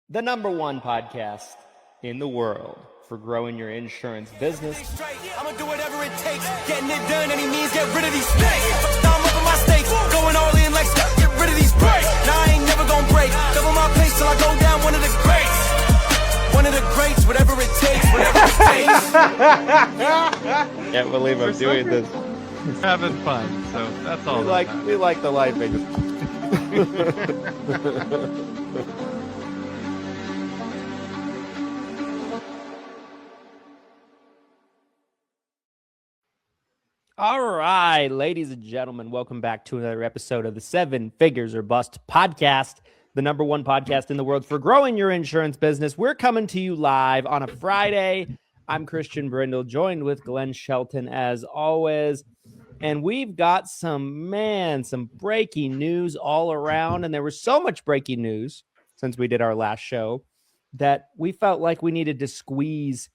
The number one podcast in the world for growing your insurance business. I'ma do whatever it takes. Getting it done, any means, get rid of these snakes. Now I'm up in my stakes, going all in like stuff, get rid of these breaks. Now I ain't never gonna break. Double my pace till I go down one of the greats. One of the greats, whatever it takes, whatever it takes. Can't believe I'm doing this. Having fun, so that's all. We like the life. All right, ladies and gentlemen, welcome back to another episode of the Seven Figures or Bust podcast, the number one podcast in the world for growing your insurance business. We're coming to you live on a Friday. I'm Christian Brindle, joined with Glenn Shelton as always. And we've got some breaking news all around. And there was so much breaking news since we did our last show that we felt like we needed to squeeze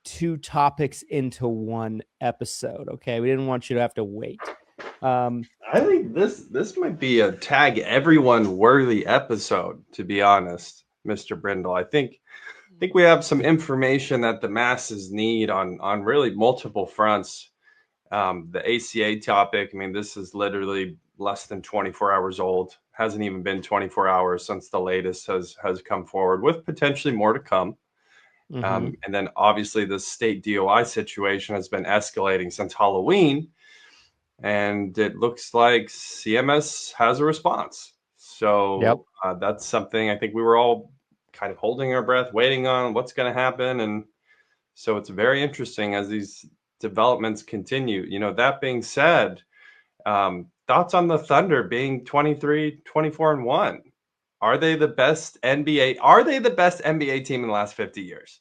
two topics into one episode. Okay, we didn't want you to have to wait. I think this might be a tag everyone worthy episode, to be honest, Mr. Brindle. I think we have some information that the masses need on really multiple fronts. The ACA topic, I mean, this is literally less than 24 hours old. Hasn't even been 24 hours since the latest has come forward, with potentially more to come. And then obviously the state DOI situation has been escalating since Halloween, and it looks like CMS has a response. So that's something I think we were all kind of holding our breath, waiting on what's going to happen. And so it's very interesting as these developments continue. You know, that being said, thoughts on the Thunder being 23-24-1. Are they the best NBA team in the last 50 years?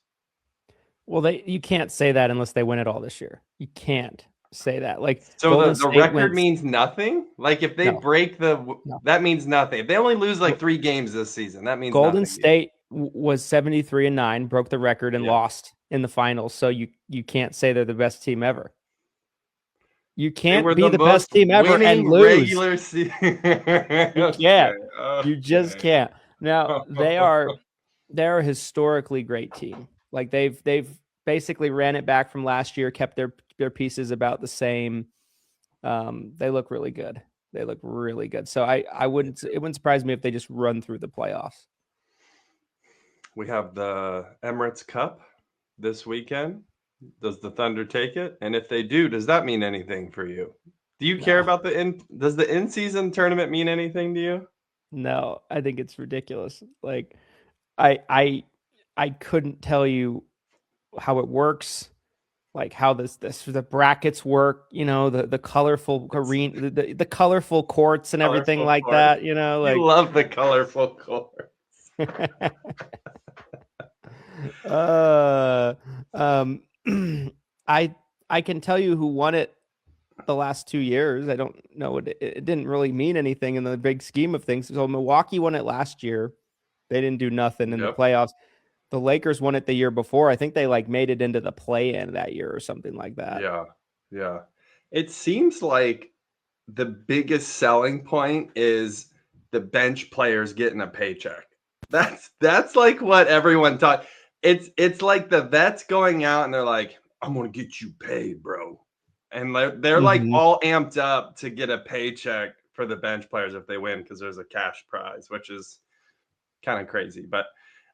Well, you can't say that unless they win it all this year. You can't say that. Like, so the record means nothing. Like, if they break that means nothing. If they only lose like 3 games this season, that means Golden nothing. State was 73-9, broke the record and lost in the finals. So you can't say they're the best team ever. You can't be the best team ever and lose. Regular season. You can't. You just can't. Now they're a historically great team. Like they've basically ran it back from last year, kept their pieces about the same. They look really good. They look really good. So it wouldn't surprise me if they just run through the playoffs. We have the Emirates Cup this weekend. Does the Thunder take it? And if they do, does that mean anything for you? Do you care about does the in-season tournament mean anything to you? No, I think it's ridiculous. Like I couldn't tell you how it works, like how the brackets work, you know, the colorful arena, the colorful courts and everything like that, you know, like you love the colorful courts. I can tell you who won it the last 2 years. I don't know. It didn't really mean anything in the big scheme of things. So Milwaukee won it last year. They didn't do nothing in the playoffs. The Lakers won it the year before. I think they made it into the play-in that year or something like that. Yeah. It seems like the biggest selling point is the bench players getting a paycheck. That's like what everyone thought. It's like the vets going out and they're like, I'm gonna get you paid, bro. And they're like all amped up to get a paycheck for the bench players if they win, because there's a cash prize, which is kind of crazy. But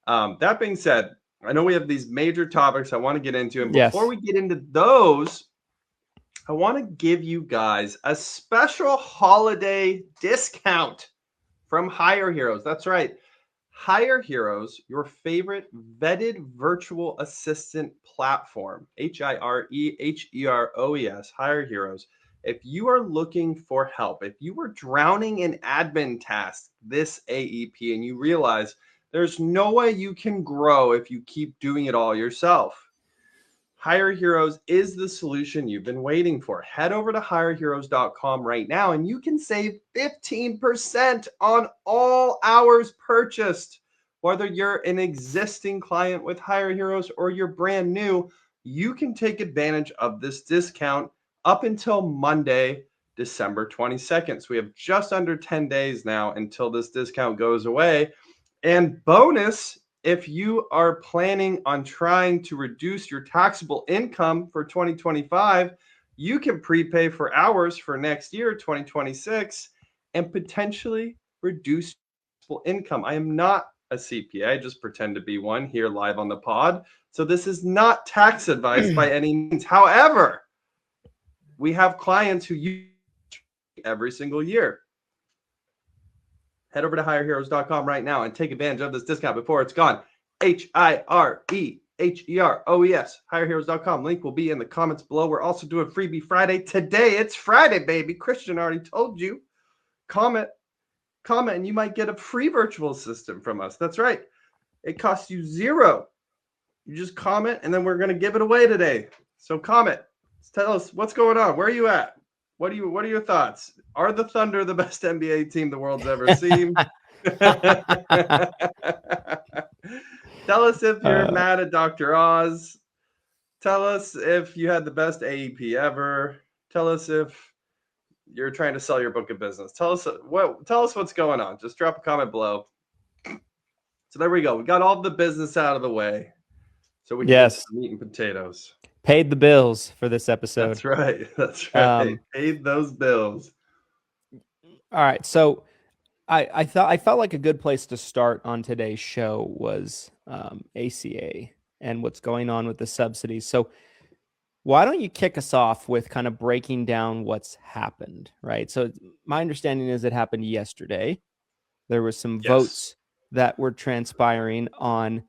that being said, I know we have these major topics I want to get into. And before we get into those, I want to give you guys a special holiday discount from Hire Heroes. That's right. Hire Heroes, your favorite vetted virtual assistant platform. HireHeroes, Hire Heroes. If you are looking for help, if you were drowning in admin tasks this AEP and you realize there's no way you can grow if you keep doing it all yourself, Hire Heroes is the solution you've been waiting for. Head over to hireheroes.com right now and you can save 15% on all hours purchased. Whether you're an existing client with Hire Heroes or you're brand new, you can take advantage of this discount up until Monday, December 22nd. So we have just under 10 days now until this discount goes away. And bonus, if you are planning on trying to reduce your taxable income for 2025, you can prepay for hours for next year, 2026, and potentially reduce taxable income. I am not a CPA. I just pretend to be one here live on the pod. So this is not tax advice by any means. However, we have clients who use every single year. Head over to hireheroes.com right now and take advantage of this discount before it's gone. HIREHEROES, hireheroes.com. Link will be in the comments below. We're also doing Freebie Friday. Today, it's Friday, baby. Christian already told you. Comment, and you might get a free virtual assistant from us. That's right. It costs you $0. You just comment, and then we're going to give it away today. So comment. Tell us what's going on. Where are you at? What are your thoughts? Are the Thunder the best NBA team the world's ever seen? Tell us if you're mad at Dr. Oz. Tell us if you had the best AEP ever. Tell us if you're trying to sell your book of business. Tell us what's going on. Just drop a comment below. So there we go. We got all the business out of the way. So we can get some meat and potatoes. Paid the bills for this episode. That's right. Paid those bills. All right. So I felt like a good place to start on today's show was ACA and what's going on with the subsidies. So why don't you kick us off with kind of breaking down what's happened, right? So my understanding is it happened yesterday. There were some votes that were transpiring on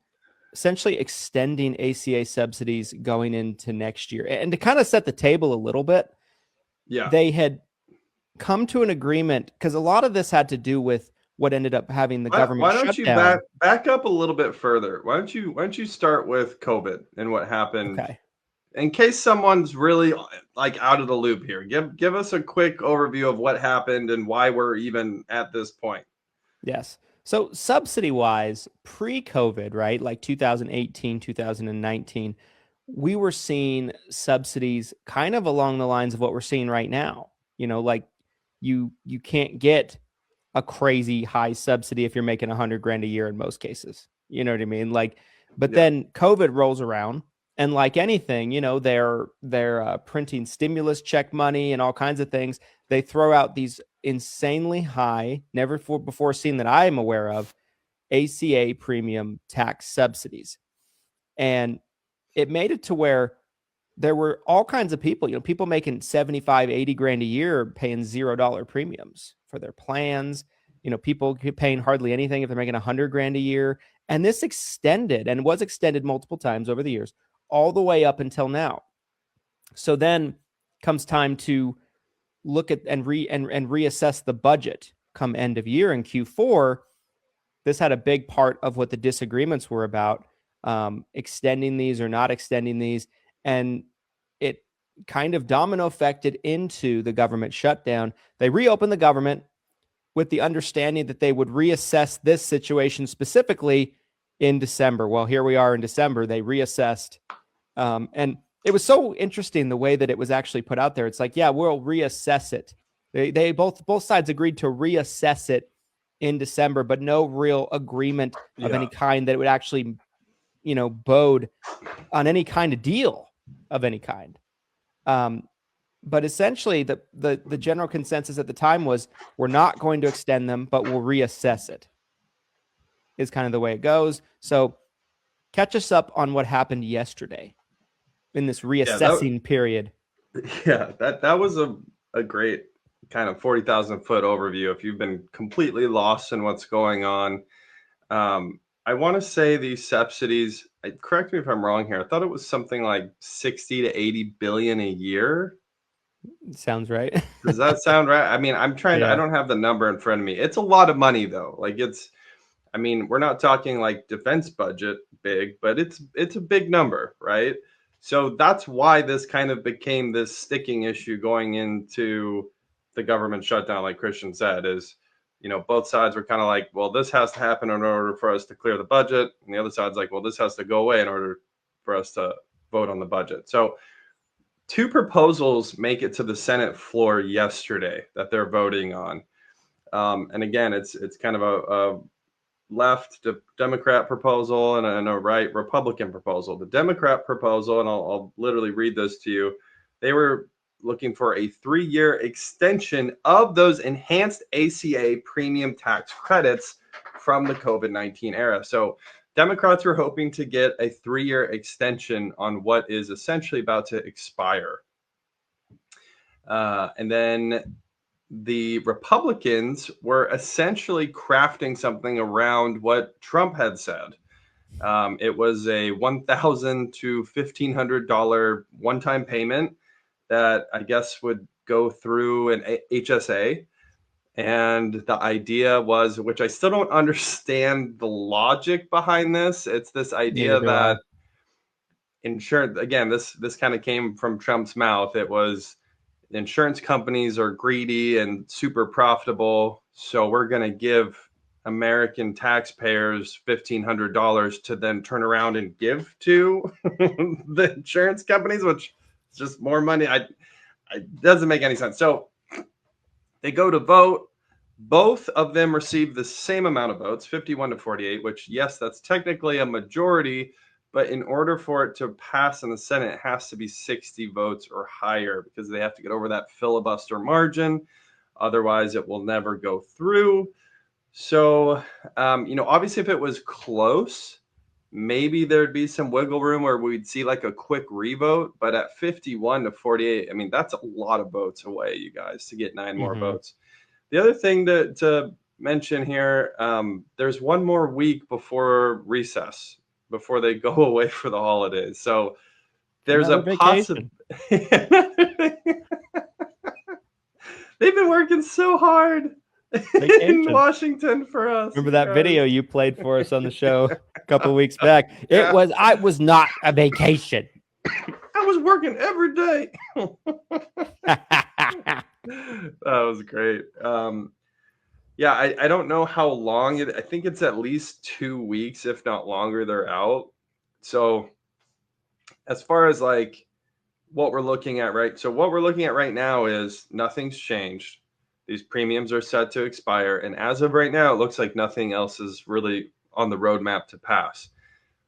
essentially extending ACA subsidies going into next year. And to kind of set the table a little bit, they had come to an agreement because a lot of this had to do with what ended up having the government shutdown. Why don't you back up a little bit further? Why don't you start with COVID and what happened? Okay. In case someone's really like out of the loop here, give us a quick overview of what happened and why we're even at this point. Yes. So subsidy-wise, pre-COVID, right, like 2018, 2019, we were seeing subsidies kind of along the lines of what we're seeing right now. You know, like you can't get a crazy high subsidy if you're making $100,000 a year in most cases. You know what I mean? Like, but then COVID rolls around, and like anything, you know, they're printing stimulus check money and all kinds of things. They throw out these insanely high, never before seen that I'm aware of, ACA premium tax subsidies. And it made it to where there were all kinds of people, you know, people making 75, 80 grand a year paying $0 premiums for their plans. You know, people paying hardly anything if they're making 100 grand a year. And this extended and was extended multiple times over the years, all the way up until now. So then comes time to look at and reassess the budget come end of year in Q4. This had a big part of what the disagreements were about, extending these or not extending these. And it kind of domino affected into the government shutdown. They reopened the government with the understanding that they would reassess this situation specifically in December. Well, here we are in December. They reassessed. And it was so interesting the way that it was actually put out there. It's like, yeah, we'll reassess it. They both sides agreed to reassess it in December, but no real agreement of any kind that it would actually, you know, bode on any kind of deal of any kind. But essentially the general consensus at the time was we're not going to extend them, but we'll reassess it, is kind of the way it goes. So catch us up on what happened yesterday in this reassessing period. Yeah, that was a great kind of 40,000 foot overview. If you've been completely lost in what's going on, I want to say these subsidies, correct me if I'm wrong here, I thought it was something like 60 to 80 billion a year. Sounds right. Does that sound right? I mean, I'm trying to, I don't have the number in front of me. It's a lot of money though. Like I mean, we're not talking like defense budget big, but it's a big number, right? So that's why this kind of became this sticking issue going into the government shutdown, like Christian said, is, you know, both sides were kind of like, well, this has to happen in order for us to clear the budget. And the other side's like, well, this has to go away in order for us to vote on the budget. So 2 proposals make it to the Senate floor yesterday that they're voting on. And again, it's kind of left Democrat proposal and a right Republican proposal. The Democrat proposal, and I'll literally read this to you, they were looking for a 3-year extension of those enhanced ACA premium tax credits from the COVID-19 era. So Democrats were hoping to get a 3-year extension on what is essentially about to expire. And then the Republicans were essentially crafting something around what Trump had said. It was a $1,000 to $1,500 one-time payment that I guess would go through an HSA. And the idea was, which I still don't understand the logic behind this. It's this idea that insurance, again, this kind of came from Trump's mouth. It was insurance companies are greedy and super profitable, so we're going to give American taxpayers $1,500 to then turn around and give to the insurance companies, which is just more money. It doesn't make any sense. So they go to vote. Both of them received the same amount of votes, 51 to 48, which, yes, that's technically a majority, but in order for it to pass in the Senate, it has to be 60 votes or higher because they have to get over that filibuster margin. Otherwise, it will never go through. So, obviously, if it was close, maybe there'd be some wiggle room where we'd see like a quick revote. But at 51 to 48, I mean, that's a lot of votes away, you guys, to get 9 more votes. The other thing to mention here, there's one more week before recess, before they go away for the holidays. So there's a possibility. They've been working so hard in Washington for us. Remember that video you played for us on the show a couple of weeks back? I was not a vacation. I was working every day. That was great. I don't know how long I think it's at least 2 weeks, if not longer, they're out. So as far as like what we're looking at, right? So what we're looking at right now is nothing's changed. These premiums are set to expire. And as of right now, it looks like nothing else is really on the roadmap to pass.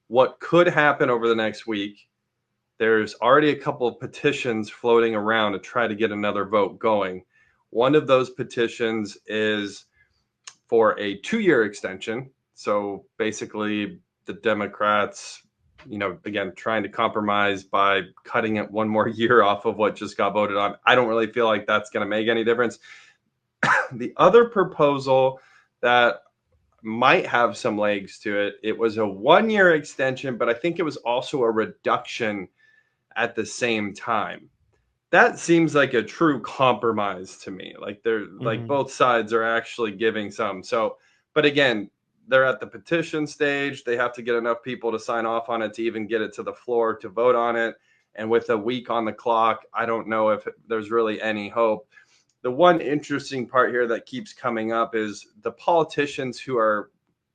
What could happen over the next week, there's already a couple of petitions floating around to try to get another vote going. One of those petitions is for a 2-year extension. So basically the Democrats, again, trying to compromise by cutting it 1 more year off of what just got voted on. I don't really feel like that's going to make any difference. The other proposal that might have some legs to it, it was a 1-year extension, but I think it was also a reduction at the same time. That seems like a true compromise to me. Like they're like both sides are actually giving some. So, but again, they're at the petition stage. They have to get enough people to sign off on it to even get it to the floor to vote on it. And with a week on the clock, I don't know if there's really any hope. The one interesting part here that keeps coming up is the politicians who are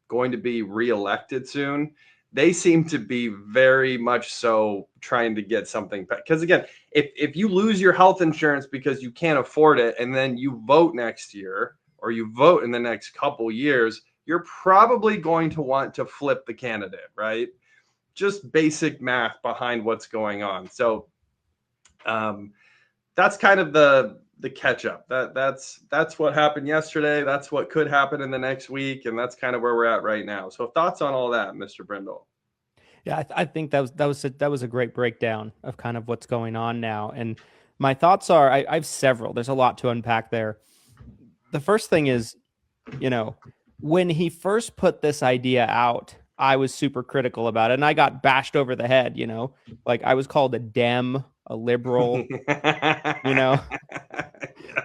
going to be reelected soon. They seem to be very much so trying to get something back. Because again, if you lose your health insurance because you can't afford it, and then you vote next year or you vote in the next couple years, you're probably going to want to flip the candidate, right? Just basic math behind what's going on. So that's kind of the catch up. That's what happened yesterday. That's what could happen in the next week, and that's kind of where we're at right now. So thoughts on all that, Mr. Brindle? Yeah, I think that was a great breakdown of kind of what's going on now. And my thoughts are, I have several. There's a lot to unpack there. The first thing is, when he first put this idea out, I was super critical about it, and I got bashed over the head. Like I was called a Dem, a liberal.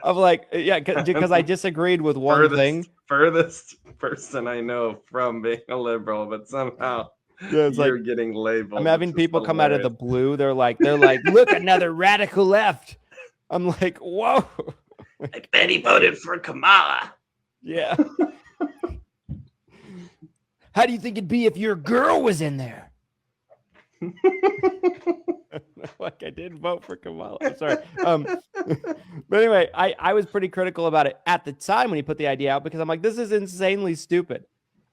Of like, yeah, because I disagreed with one thing. Furthest person I know from being a liberal, but somehow you're getting labeled. I'm having people come out of the blue. They're like, look, another radical left. I'm like, whoa. Like then he voted for Kamala. Yeah. How do you think it'd be if your girl was in there? Like I didn't vote for Kamala. I'm sorry. But anyway, I was pretty critical about it at the time when he put the idea out because I'm like, this is insanely stupid.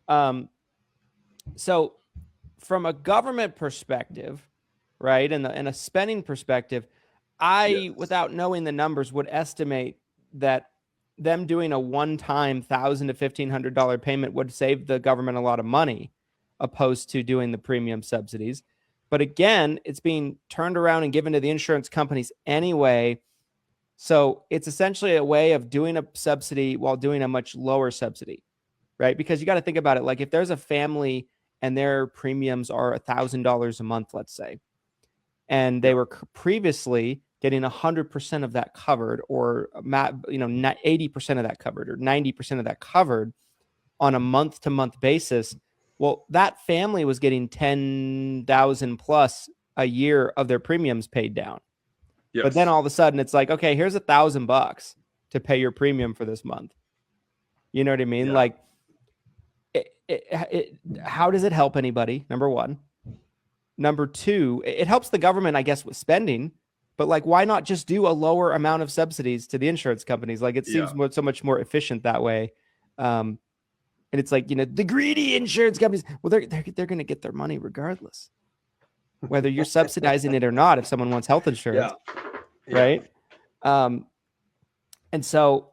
So from a government perspective, right, and a spending perspective, without knowing the numbers, would estimate that them doing a one-time $1,000 to $1,500 payment would save the government a lot of money, opposed to doing the premium subsidies. But again, it's being turned around and given to the insurance companies anyway. So it's essentially a way of doing a subsidy while doing a much lower subsidy, right? Because you got to think about it. Like if there's a family and their premiums are $1,000 a month, let's say, and they were previously getting 100% of that covered, or 80% of that covered, or 90% of that covered on a month-to-month basis. Well, that family was getting 10,000 plus a year of their premiums paid down. Yes. But then all of a sudden it's like, okay, here's $1,000 to pay your premium for this month. You know what I mean? Yeah. Like, how does it help anybody? Number one. Number two, it helps the government, I guess, with spending, but like, why not just do a lower amount of subsidies to the insurance companies? Like, it seems so much more efficient that way. And it's like, the greedy insurance companies, well, they're going to get their money regardless, whether you're subsidizing it or not, if someone wants health insurance. Yeah. Right. And so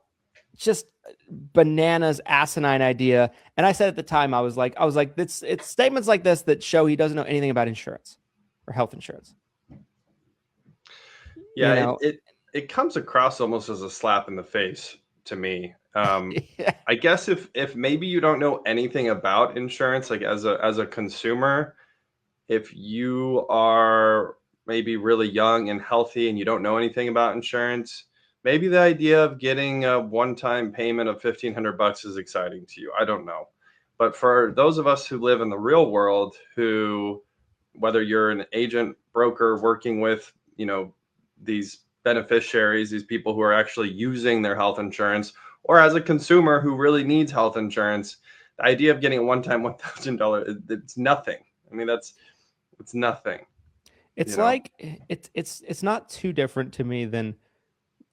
just bananas, asinine idea. And I said at the time, I was like, it's statements like this that show he doesn't know anything about insurance or health insurance. Yeah. It comes across almost as a slap in the face to me. Yeah. I guess if maybe you don't know anything about insurance, like as a consumer, if you are maybe really young and healthy and you don't know anything about insurance, maybe the idea of getting a one-time payment of $1,500 is exciting to you. I don't know. But for those of us who live in the real world, whether you're an agent, broker working with, these beneficiaries, these people who are actually using their health insurance, or as a consumer who really needs health insurance, the idea of getting a one-time $1,000, it's nothing. I mean, it's nothing. It's like, it's not too different to me than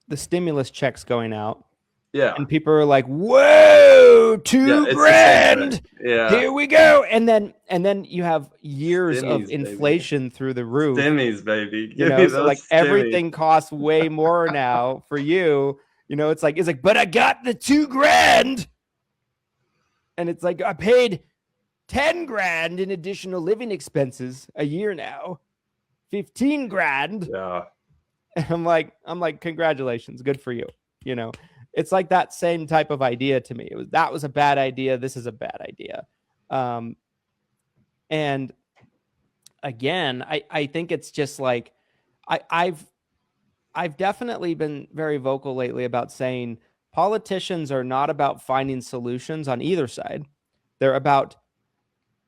the stimulus checks going out. Yeah. And people are like, whoa, $2,000. Yeah. Here we go. And then you have years of inflation through the roof. Stimmies, baby. So like everything costs way more now for you. It's like, but I got the $2,000. And it's like, I paid $10,000 in additional living expenses a year now. $15,000. Yeah. And I'm like, congratulations, good for you. It's like that same type of idea to me. That was a bad idea. This is a bad idea. And again, I think it's just like, I've definitely been very vocal lately about saying politicians are not about finding solutions on either side. They're about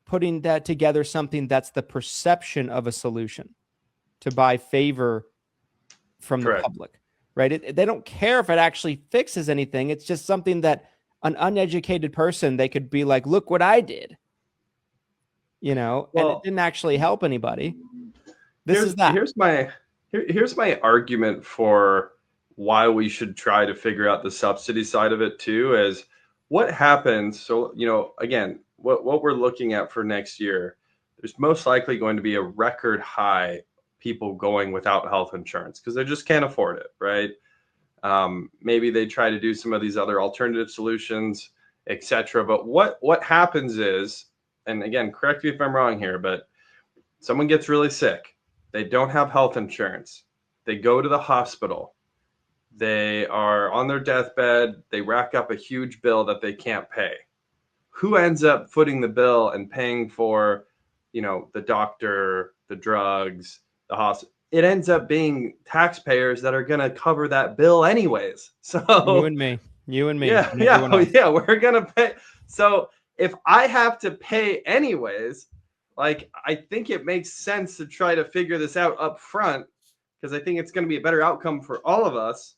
putting that together, something that's the perception of a solution to buy favor from the public, right? They don't care if it actually fixes anything. It's just something that an uneducated person, they could be like, look what I did, and it didn't actually help anybody. Here's my argument for why we should try to figure out the subsidy side of it too, is what happens. So, again, what we're looking at for next year, there's most likely going to be a record high people going without health insurance because they just can't afford it, right? Maybe they try to do some of these other alternative solutions, etc. But what happens is, and again, correct me if I'm wrong here, but someone gets really sick. They don't have health insurance. They go to the hospital. They are on their deathbed. They rack up a huge bill that they can't pay. Who ends up footing the bill and paying for, the doctor, the drugs, the hospital? It ends up being taxpayers that are going to cover that bill anyways. So you and me. Yeah, we're going to pay. So if I have to pay anyways, like, I think it makes sense to try to figure this out up front, because I think it's going to be a better outcome for all of us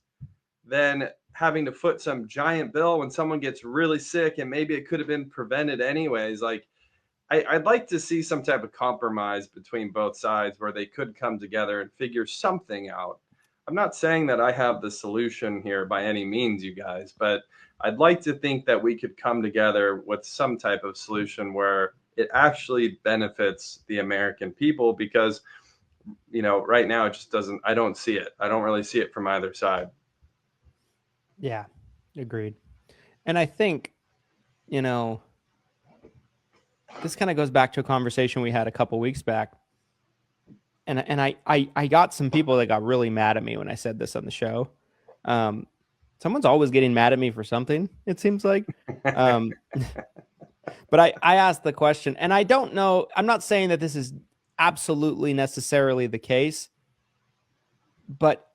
than having to foot some giant bill when someone gets really sick and maybe it could have been prevented anyways. Like, I'd like to see some type of compromise between both sides where they could come together and figure something out. I'm not saying that I have the solution here by any means, you guys, but I'd like to think that we could come together with some type of solution where it actually benefits the American people, because, right now it just doesn't, I don't see it. I don't really see it from either side. Yeah, agreed. And I think, this kind of goes back to a conversation we had a couple weeks back. And I got some people that got really mad at me when I said this on the show. Someone's always getting mad at me for something, it seems like. But I asked the question, and I don't know, I'm not saying that this is absolutely necessarily the case, but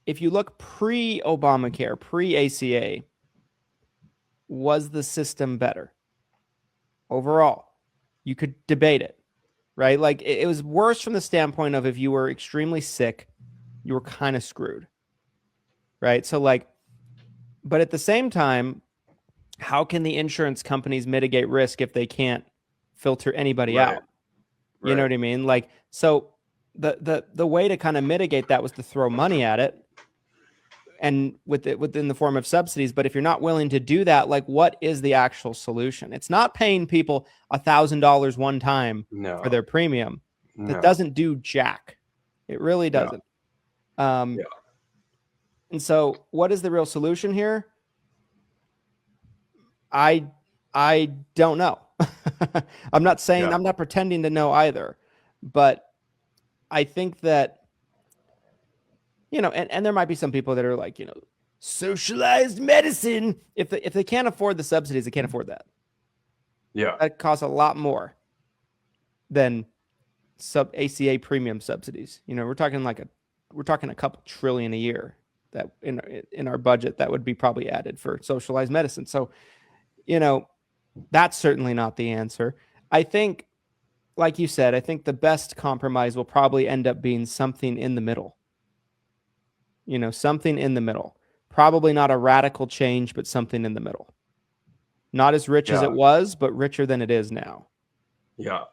if you look pre-Obamacare, pre-ACA, was the system better overall? You could debate it, right? Like it was worse from the standpoint of if you were extremely sick, you were kind of screwed, right? So but at the same time, how can the insurance companies mitigate risk if they can't filter anybody out? You know what I mean? So the way to kind of mitigate that was to throw money at it, and within the form of subsidies. But if you're not willing to do that, what is the actual solution? It's not paying people $1,000 one time for their premium. That doesn't do jack. It really doesn't. And so what is the real solution here? I don't know. I'm not saying, I'm not pretending to know either, but I think that, and there might be some people that are like, socialized medicine. If they can't afford the subsidies, they can't afford that. Yeah. That costs a lot more than ACA premium subsidies. We're talking a couple trillion a year that in our budget that would be probably added for socialized medicine. So, that's certainly not the answer. I think, like you said, I think the best compromise will probably end up being something in the middle. Something in the middle. Probably not a radical change, but something in the middle. Not as rich as it was, but richer than it is now. Yeah.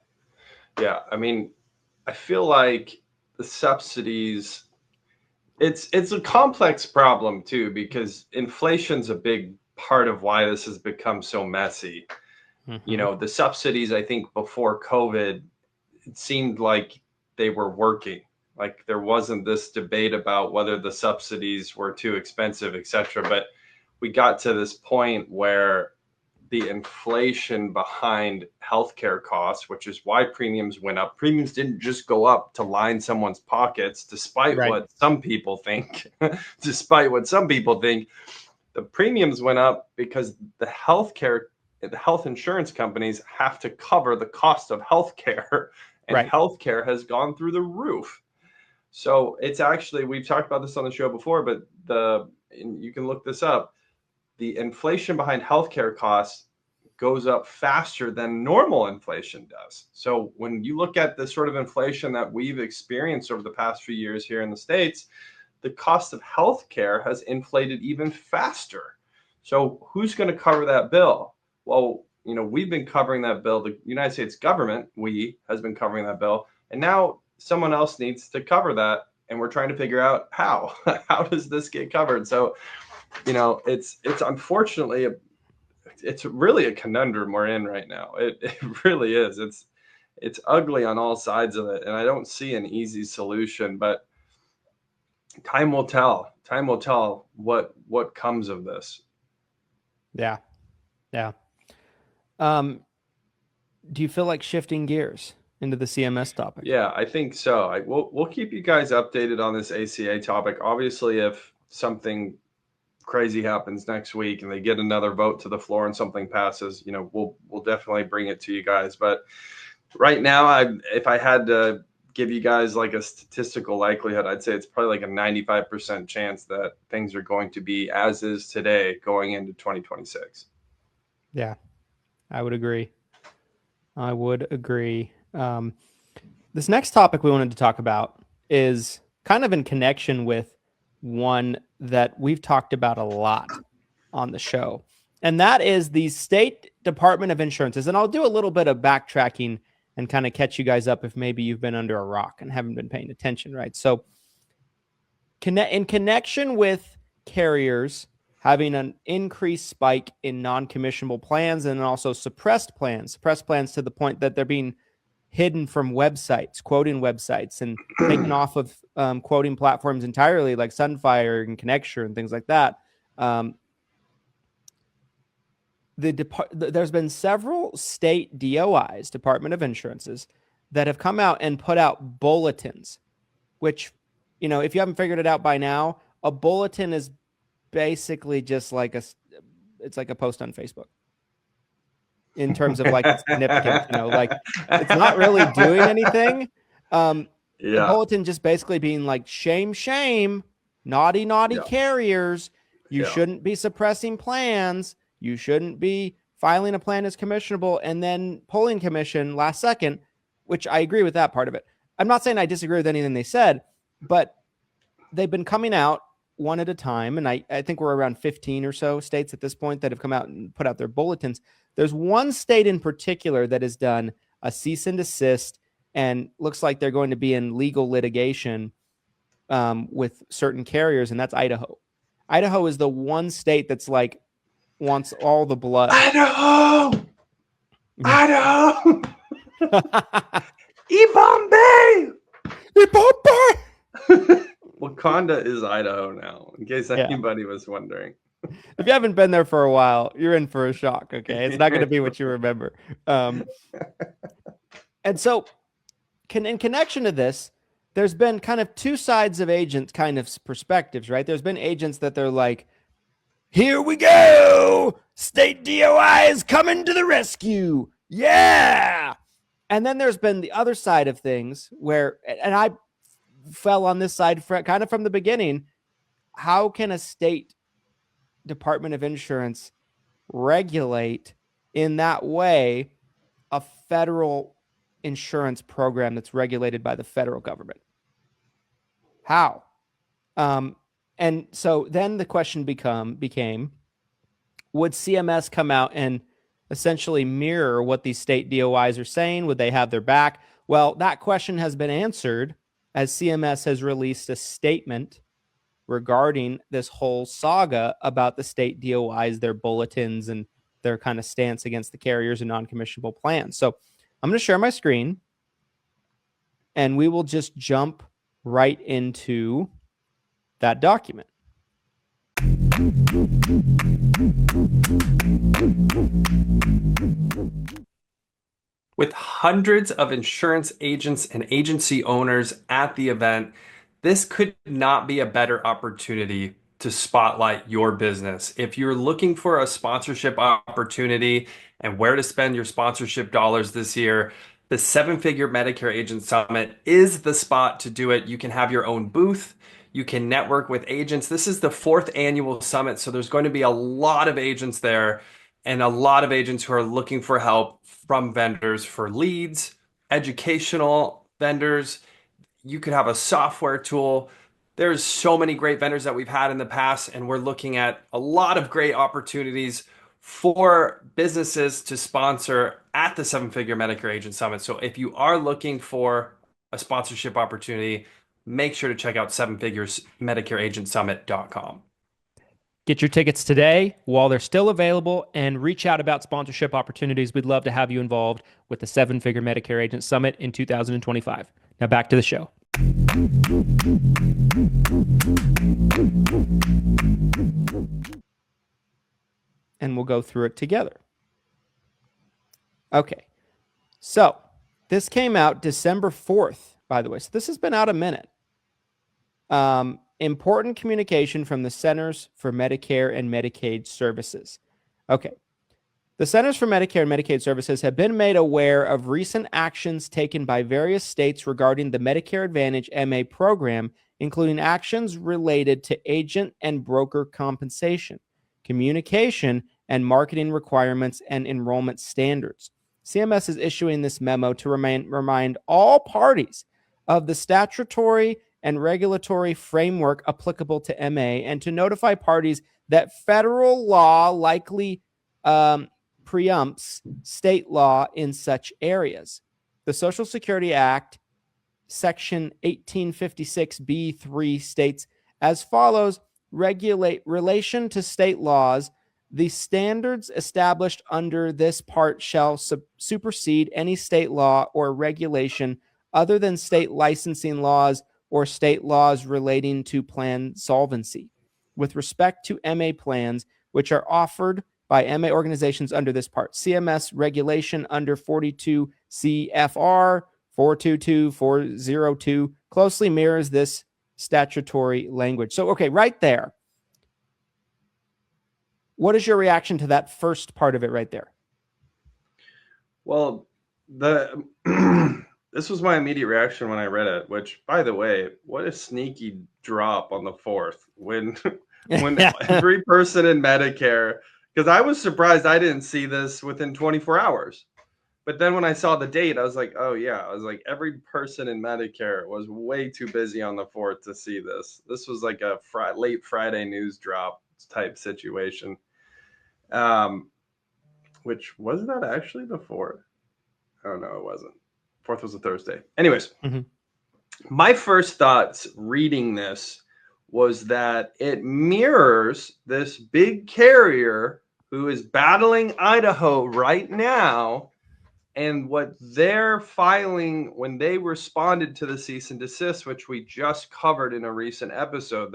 Yeah. I mean, I feel like the subsidies, it's a complex problem too, because inflation's a big part of why this has become so messy. Mm-hmm. The subsidies, I think before COVID, it seemed like they were working. Like there wasn't this debate about whether the subsidies were too expensive, et cetera. But we got to this point where the inflation behind healthcare costs, which is why premiums went up. Premiums didn't just go up to line someone's pockets, despite what some people think. The premiums went up because the health insurance companies have to cover the cost of healthcare, and healthcare has gone through the roof. So it's actually, we've talked about this on the show before, but you can look this up. The inflation behind healthcare costs goes up faster than normal inflation does. So when you look at the sort of inflation that we've experienced over the past few years here in the States, the cost of healthcare has inflated even faster. So who's going to cover that bill? Well, we've been covering that bill. The United States government, has been covering that bill. And now someone else needs to cover that. And we're trying to figure out how. How does this get covered? So, it's unfortunately, it's really a conundrum we're in right now. It really is. It's ugly on all sides of it. And I don't see an easy solution, but time will tell. Time will tell what comes of this. Yeah. Yeah. Do you feel like shifting gears into the CMS topic? Yeah, I think so. We'll keep you guys updated on this ACA topic. Obviously, if something crazy happens next week and they get another vote to the floor and something passes, we'll definitely bring it to you guys. But right now, if I had to give you guys like a statistical likelihood, I'd say it's probably like a 95% chance that things are going to be as is today going into 2026. Yeah, I would agree. This next topic we wanted to talk about is kind of in connection with one that we've talked about a lot on the show, and that is the State Department of Insurances. And I'll do a little bit of backtracking and kind of catch you guys up if maybe you've been under a rock and haven't been paying attention, right? So in connection with carriers having an increased spike in non-commissionable plans and also suppressed plans to the point that they're being hidden from websites, quoting websites, and taken off of quoting platforms entirely, like Sunfire and Connecture and things like that. There's been several state DOIs, Department of Insurances, that have come out and put out bulletins, which, if you haven't figured it out by now, a bulletin is basically just like it's like a post on Facebook in terms of like significance, like it's not really doing anything. The bulletin just basically being like, shame, naughty carriers. You shouldn't be suppressing plans. You shouldn't be filing a plan as commissionable and then pulling commission last second, which I agree with that part of it. I'm not saying I disagree with anything they said, but they've been coming out one at a time. And I think we're around 15 or so states at this point that have come out and put out their bulletins. There's one state in particular that has done a cease and desist and looks like they're going to be in legal litigation with certain carriers, and that's Idaho. Idaho is the one state that's like wants all the blood. Idaho! E-Bombay! Wakanda is Idaho now, in case anybody was wondering. If you haven't been there for a while, you're in for a shock, okay? It's not going to be what you remember. And so, in connection to this, there's been kind of two sides of agents kind of perspectives, right? There's been agents that they're like, here we go! State DOI is coming to the rescue! Yeah! And then there's been the other side of things where, and I fell on this side kind of from the beginning, how can a state Department of Insurance regulate in that way a federal insurance program that's regulated by the federal government? How? And so then the question became, would CMS come out and essentially mirror what these state DOIs are saying? Would they have their back? Well, that question has been answered as CMS has released a statement regarding this whole saga about the state DOIs, their bulletins, and their kind of stance against the carriers and non-commissionable plans. So I'm going to share my screen, and we will just jump right into that document. With hundreds of insurance agents and agency owners at the event, this could not be a better opportunity to spotlight your business. If you're looking for a sponsorship opportunity and where to spend your sponsorship dollars this year, the Seven Figure Medicare Agent Summit is the spot to do it. You can have your own booth. You can network with agents. This is the 4th annual summit, so there's going to be a lot of agents there and a lot of agents who are looking for help from vendors for leads, educational vendors. You could have a software tool. There's so many great vendors that we've had in the past, and we're looking at a lot of great opportunities for businesses to sponsor at the Seven Figure Medicare Agent Summit. So if you are looking for a sponsorship opportunity, make sure to check out sevenfiguresmedicareagentsummit.com. Get your tickets today while they're still available and reach out about sponsorship opportunities. We'd love to have you involved with the Seven Figure Medicare Agent Summit in 2025. Now back to the show. And we'll go through it together. Okay. So this came out December 4th, by the way. So this has been out a minute. Important communication from the Centers for Medicare and Medicaid Services. Okay. The Centers for Medicare and Medicaid Services have been made aware of recent actions taken by various states regarding the Medicare Advantage MA program, including actions related to agent and broker compensation, communication, and marketing requirements and enrollment standards. CMS is issuing this memo to remind all parties of the statutory and regulatory framework applicable to MA and to notify parties that federal law likely preempts state law in such areas. The Social Security Act, Section 1856B3 states as follows: relation to state laws, the standards established under this part shall supersede any state law or regulation other than state licensing laws or state laws relating to plan solvency. With respect to MA plans, which are offered by MA organizations under this part, CMS regulation under 42 CFR 422402 closely mirrors this statutory language. So, okay, right there. What is your reaction to that first part of it right there? Well, this was my immediate reaction when I read it, which, by the way, what a sneaky drop on the 4th when every person in Medicare, because I was surprised I didn't see this within 24 hours. But then when I saw the date, I was like, oh, yeah. I was like, every person in Medicare was way too busy on the 4th to see this. This was like a late Friday news drop type situation. Which was that actually the 4th? Oh, no, it wasn't. 4th was a Thursday. Anyways, my first thoughts reading this was that it mirrors this big carrier who is battling Idaho right now, and what they're filing when they responded to the cease and desist, which we just covered in a recent episode.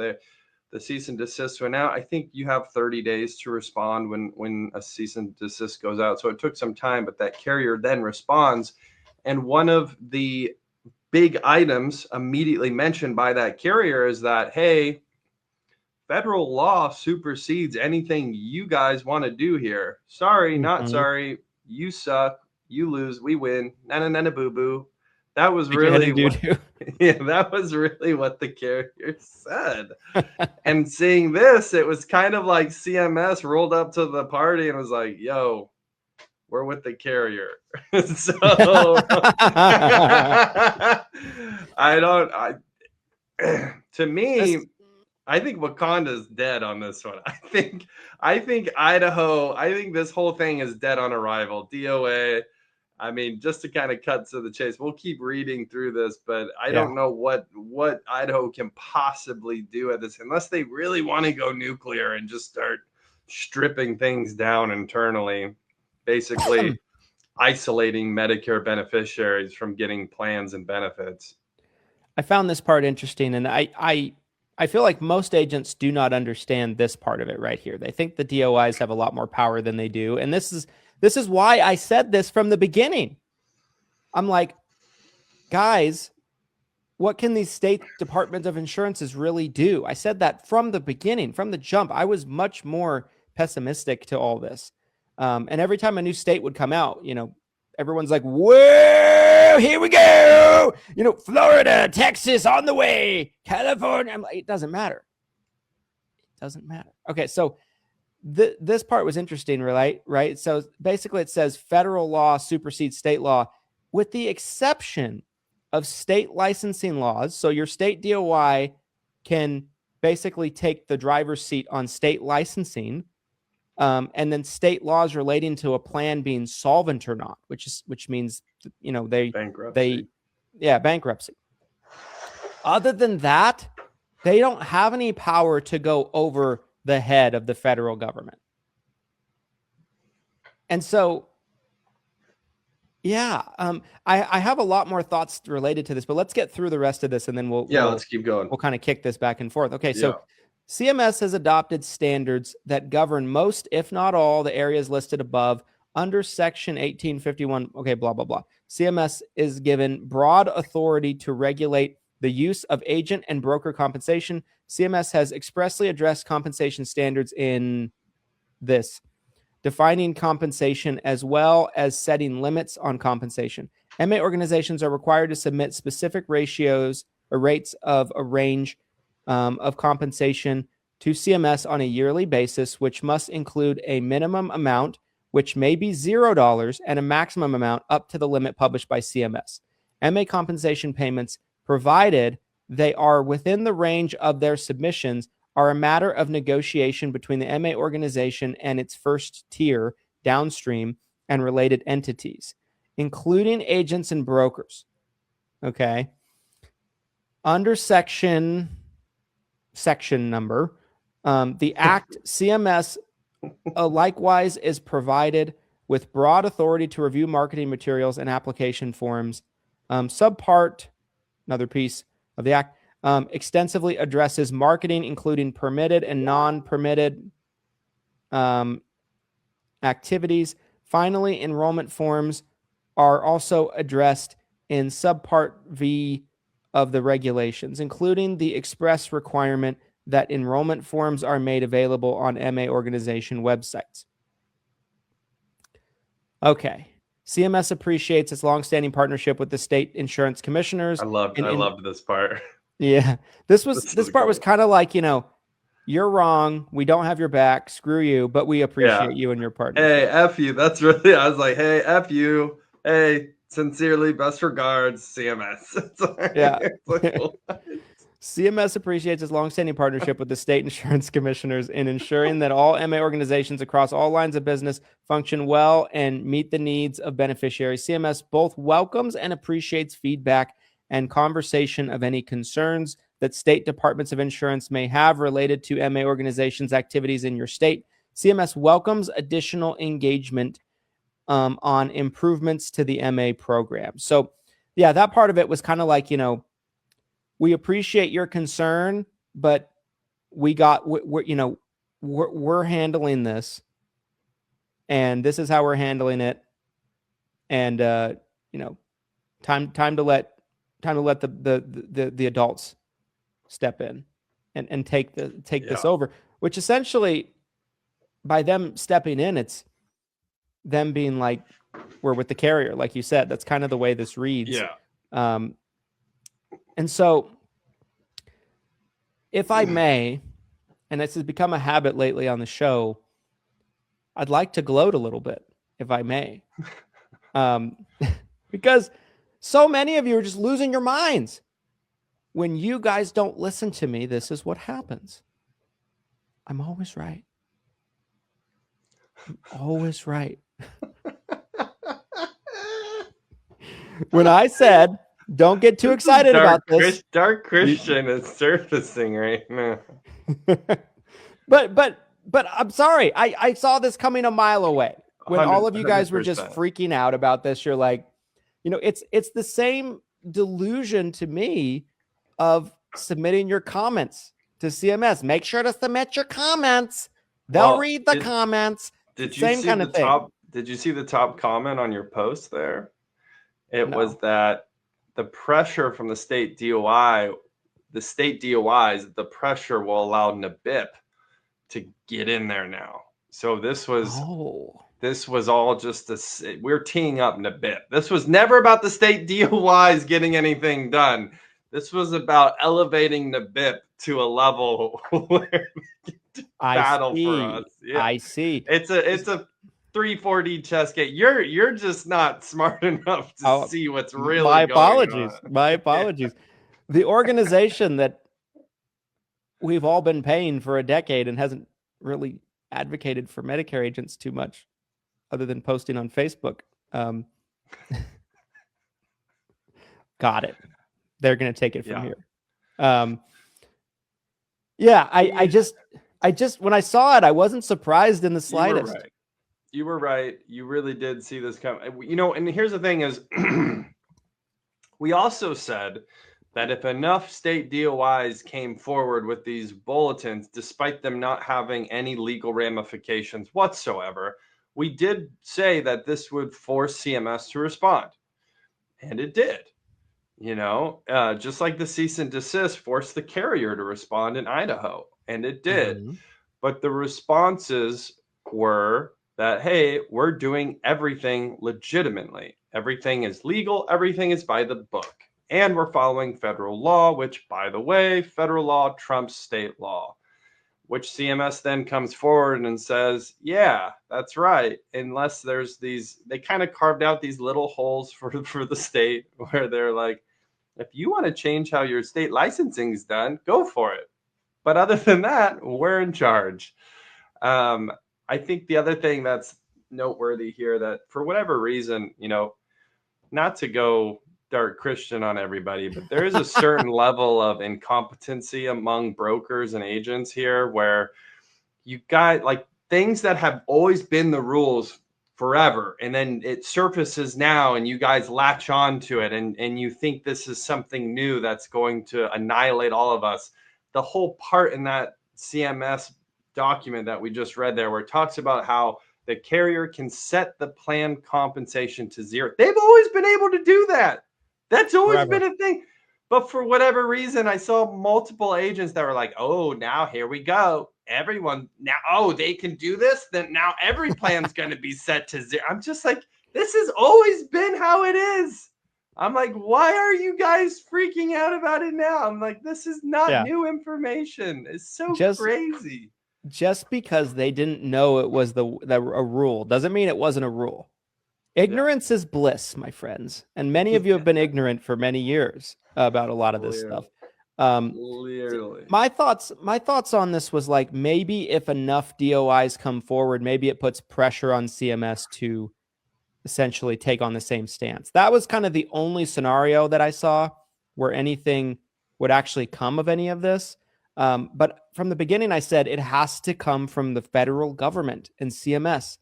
The cease and desist went out. I think you have 30 days to respond when a cease and desist goes out. So it took some time, but that carrier then responds. And one of the big items immediately mentioned by that carrier is that, hey, federal law supersedes anything you guys want to do here. Sorry, not sorry. You suck. You lose. We win. Na boo boo. That was really that was really what the carrier said. And seeing this, it was kind of like CMS rolled up to the party and was like, yo, we're with the carrier. So to me, I think Wakanda's dead on this one. I think Idaho, I think this whole thing is dead on arrival. DOA. I mean, just to kind of cut to the chase, we'll keep reading through this, but I don't know what Idaho can possibly do at this, unless they really want to go nuclear and just start stripping things down internally, basically isolating Medicare beneficiaries from getting plans and benefits. I found this part interesting, and I feel like most agents do not understand this part of it right here. They think the DOIs have a lot more power than they do, and this is why I said this from the beginning. I'm like, guys, what can these state departments of insurances really do? I said that from the beginning, from the jump. I was much more pessimistic to all this. And every time a new state would come out, everyone's like, whoa, here we go. Florida, Texas on the way, California. I'm like, it doesn't matter. It doesn't matter. Okay, so this part was interesting, right? So basically it says federal law supersedes state law with the exception of state licensing laws. So your state DOI can basically take the driver's seat on state licensing, and then state laws relating to a plan being solvent or not, which means, bankruptcy. Bankruptcy. Other than that, they don't have any power to go over the head of the federal government. And so, I have a lot more thoughts related to this, but let's get through the rest of this and then let's keep going. We'll kind of kick this back and forth. Okay. So CMS has adopted standards that govern most, if not all, the areas listed above under Section 1851. Okay, blah, blah, blah. CMS is given broad authority to regulate the use of agent and broker compensation. CMS has expressly addressed compensation standards in this, defining compensation as well as setting limits on compensation. MA organizations are required to submit specific ratios or rates of a range of compensation to CMS on a yearly basis, which must include a minimum amount, which may be $0, and a maximum amount up to the limit published by CMS. MA compensation payments, provided they are within the range of their submissions, are a matter of negotiation between the MA organization and its first tier downstream and related entities, including agents and brokers. Okay. Under section number The Act CMS likewise is provided with broad authority to review marketing materials and application forms. Subpart, another piece of the Act, extensively addresses marketing, including permitted and non-permitted activities. Finally, enrollment forms are also addressed in Subpart V of the regulations, including the express requirement that enrollment forms are made available on MA organization websites. Okay. CMS appreciates its longstanding partnership with the state insurance commissioners. I loved this part. Yeah. This part was kind of like, you're wrong. We don't have your back. Screw you, but we appreciate you and your partnership. Hey, F you. That's really, I was like, hey, F you. Hey, sincerely, best regards, CMS. Yeah. CMS appreciates its longstanding partnership with the state insurance commissioners in ensuring that all MA organizations across all lines of business function well and meet the needs of beneficiaries. CMS both welcomes and appreciates feedback and conversation of any concerns that state departments of insurance may have related to MA organizations' activities in your state. CMS welcomes additional engagement on improvements to the MA program. So, yeah, that part of it was kind of like, we appreciate your concern, but we're handling this, and this is how we're handling it. And time to let the adults step in and take this over. Which essentially, by them stepping in, it's them being like, we're with the carrier, like you said. That's kind of the way this reads. Yeah. And so, if I may, and this has become a habit lately on the show, I'd like to gloat a little bit, if I may. Because so many of you are just losing your minds. When you guys don't listen to me, this is what happens. I'm always right. I'm always right. When I said, don't get too excited about this. Dark Christian is surfacing right now. But I'm sorry. I saw this coming a mile away. When all of you guys were just 100%. freaking out about this, you're like, it's the same delusion to me of submitting your comments to CMS. Make sure to submit your comments. They'll read the comments. Did you Same see kind the of thing. top? Did you see the top comment on your post there? It No. was that the pressure from the state DOIs, the pressure will allow NBIP to get in there now. So this was all just we're teeing up NBIP. This was never about the state DOIs getting anything done. This was about elevating NBIP to a level where battle for us. Yeah. I see. It's a 3-4D chess game. You're just not smart enough to see what's really my going apologies. on. My apologies. The organization that we've all been paying for a decade and hasn't really advocated for Medicare agents too much, other than posting on Facebook. Got it. They're going to take it from here. I just when I saw it, I wasn't surprised in the slightest. You were right. You really did see this come. And here's the thing is, we also said that if enough state DOIs came forward with these bulletins, despite them not having any legal ramifications whatsoever, we did say that this would force CMS to respond. And it did. Just like the cease and desist forced the carrier to respond in Idaho. And it did. Mm-hmm. But the responses were that, hey, we're doing everything legitimately. Everything is legal. Everything is by the book. And we're following federal law, which, by the way, federal law trumps state law, which CMS then comes forward and says, yeah, that's right. Unless there's they kind of carved out these little holes for the state where they're like, if you want to change how your state licensing is done, go for it. But other than that, we're in charge. I think the other thing that's noteworthy here, that for whatever reason, not to go dart Christian on everybody, but there is a certain level of incompetency among brokers and agents here where you got like things that have always been the rules forever, and then it surfaces now and you guys latch on to it and you think this is something new that's going to annihilate all of us. The whole part in that CMS document that we just read there where it talks about how the carrier can set the plan compensation to zero. They've always been able to do that. That's always been a thing. But for whatever reason, I saw multiple agents that were like, oh, now here we go. Everyone now, oh, they can do this. Then now every plan's going to be set to zero. I'm just like, this has always been how it is. I'm like, why are you guys freaking out about it now? I'm like, this is not new information. It's so crazy. Just because they didn't know it was a rule doesn't mean it wasn't a rule. Ignorance is bliss, my friends. And many of you have been ignorant for many years about a lot of this stuff. Literally. My thoughts on this was like, maybe if enough DOIs come forward, maybe it puts pressure on CMS to essentially take on the same stance. That was kind of the only scenario that I saw where anything would actually come of any of this. But from the beginning, I said it has to come from the federal government and CMS,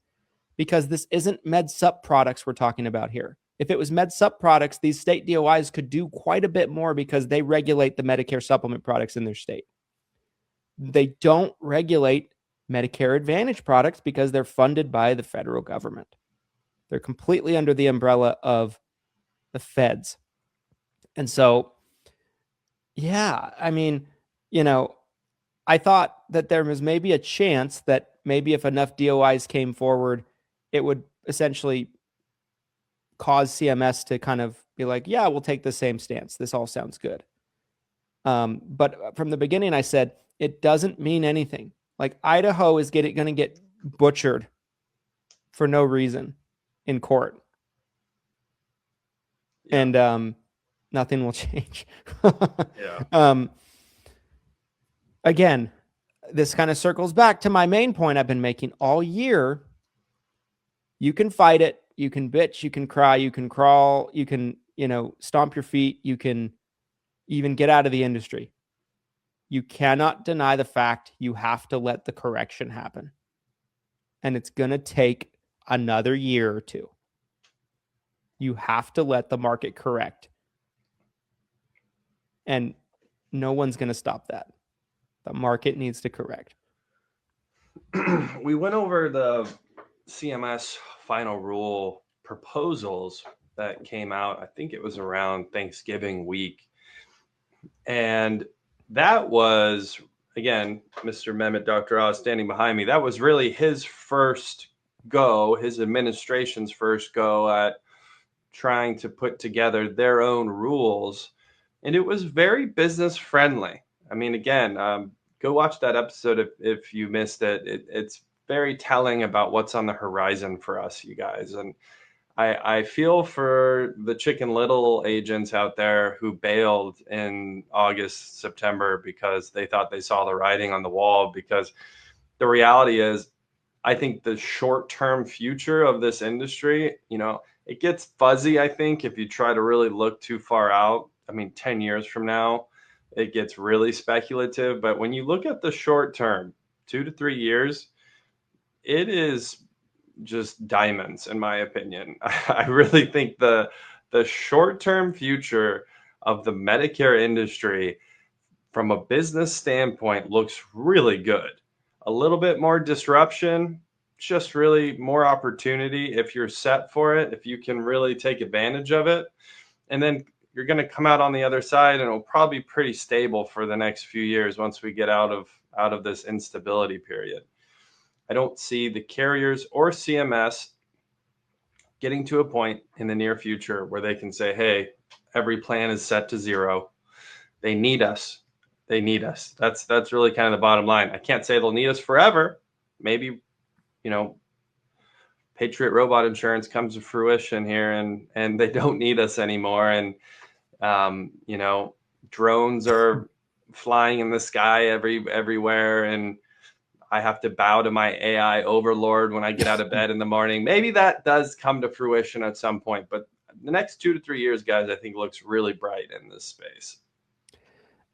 because this isn't med sup products we're talking about here. If it was med sup products, these state DOIs could do quite a bit more because they regulate the Medicare supplement products in their state. They don't regulate Medicare Advantage products because they're funded by the federal government. They're completely under the umbrella of the feds. And so, yeah, I mean, you know, I thought that there was maybe a chance that maybe if enough DOIs came forward, it would essentially cause CMS to kind of be like, yeah, we'll take the same stance. This all sounds good. But from the beginning, I said, it doesn't mean anything. Like Idaho is going to get butchered for no reason in court. Yeah. And nothing will change. Again, this kind of circles back to my main point I've been making all year. You can fight it. You can bitch. You can cry. You can crawl. You can, stomp your feet. You can even get out of the industry. You cannot deny the fact you have to let the correction happen. And it's going to take another year or two. You have to let the market correct. And no one's going to stop that. The market needs to correct. We went over the CMS final rule proposals that came out. I think it was around Thanksgiving week. And that was, again, Mr. Mehmet, Dr. Oz standing behind me. That was really his first go, his administration's first go at trying to put together their own rules. And it was very business friendly. I mean, again, go watch that episode if you missed it. It's very telling about what's on the horizon for us, you guys. And I feel for the Chicken Little agents out there who bailed in August, September, because they thought they saw the writing on the wall. Because the reality is, I think the short-term future of this industry, it gets fuzzy, I think, if you try to really look too far out. I mean, 10 years from now, it gets really speculative. But when you look at the short term, 2 to 3 years, it is just diamonds, in my opinion. I really think the short-term future of the Medicare industry from a business standpoint looks really good. A little bit more disruption, just really more opportunity if you're set for it, if you can really take advantage of it. And then you're going to come out on the other side and it'll probably be pretty stable for the next few years once we get out of this instability period. I don't see the carriers or CMS getting to a point in the near future where they can say, hey, every plan is set to zero. They need us. They need us. That's really kind of the bottom line. I can't say they'll need us forever. Maybe, Patriot Robot Insurance comes to fruition here and they don't need us anymore. And, drones are flying in the sky everywhere. And I have to bow to my AI overlord when I get out of bed in the morning. Maybe that does come to fruition at some point, but the next 2 to 3 years, guys, I think looks really bright in this space.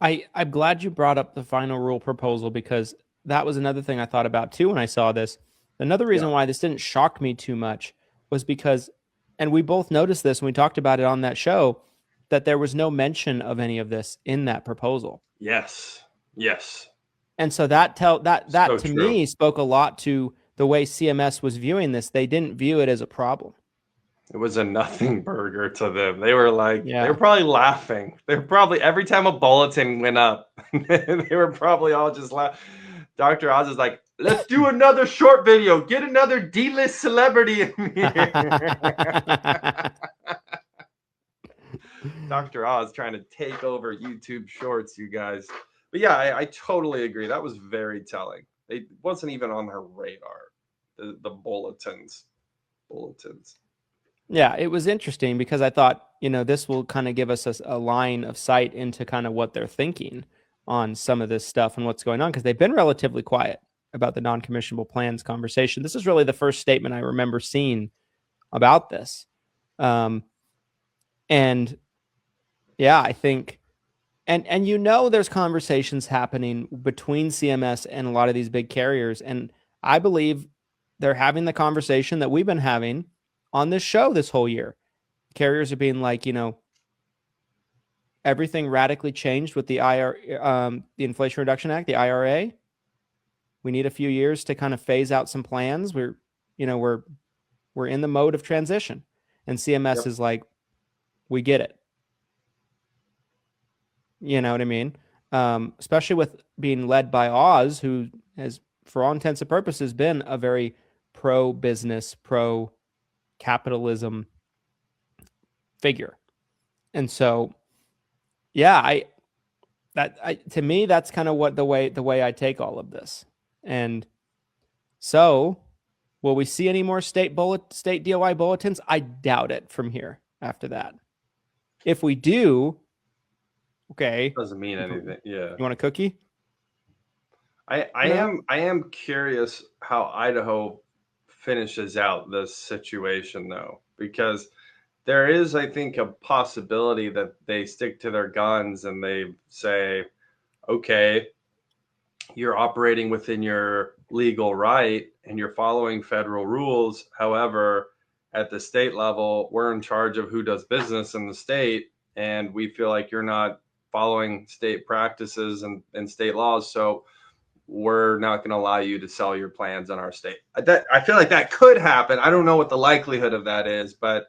I'm glad you brought up the final rule proposal, because that was another thing I thought about too when I saw this. Another reason why this didn't shock me too much was because, and we both noticed this when we talked about it on that show, that there was no mention of any of this in that proposal. Yes. And so that So to true. me spoke a lot to the way CMS was viewing this. They didn't view it as a problem. It was a nothing burger to them. They were like, Yeah. they were probably laughing. They were probably, every time a bulletin went up, they were probably all just laughing. Dr. Oz is like, let's do another short video. Get another D-list celebrity in here. Dr. Oz trying to take over YouTube Shorts, you guys. But yeah, I totally agree. That was very telling. It wasn't even on their radar, the bulletins. Yeah, it was interesting because I thought, this will kind of give us a line of sight into kind of what they're thinking on some of this stuff and what's going on, because they've been relatively quiet about the non-commissionable plans conversation. This is really the first statement I remember seeing about this. And yeah, I think, and there's conversations happening between CMS and a lot of these big carriers. And I believe they're having the conversation that we've been having on this show this whole year. Carriers are being like, everything radically changed with the the Inflation Reduction Act, the IRA. We need a few years to kind of phase out some plans. We're in the mode of transition, and CMS is like, we get it. You know what I mean? Especially with being led by Oz, who has, for all intents and purposes, been a very pro-business, pro-capitalism figure. And so, yeah, to me, that's kind of what the way I take all of this. And so, will we see any more state DOI bulletins? I doubt it from here after that. If we do, okay. Doesn't mean anything. Yeah. You want a cookie? I am curious how Idaho finishes out this situation, though, because there is, I think, a possibility that they stick to their guns and they say, okay, you're operating within your legal right and you're following federal rules. However, at the state level, we're in charge of who does business in the state, and we feel like you're not following state practices and state laws. So we're not going to allow you to sell your plans in our state. I feel like that could happen. I don't know what the likelihood of that is, but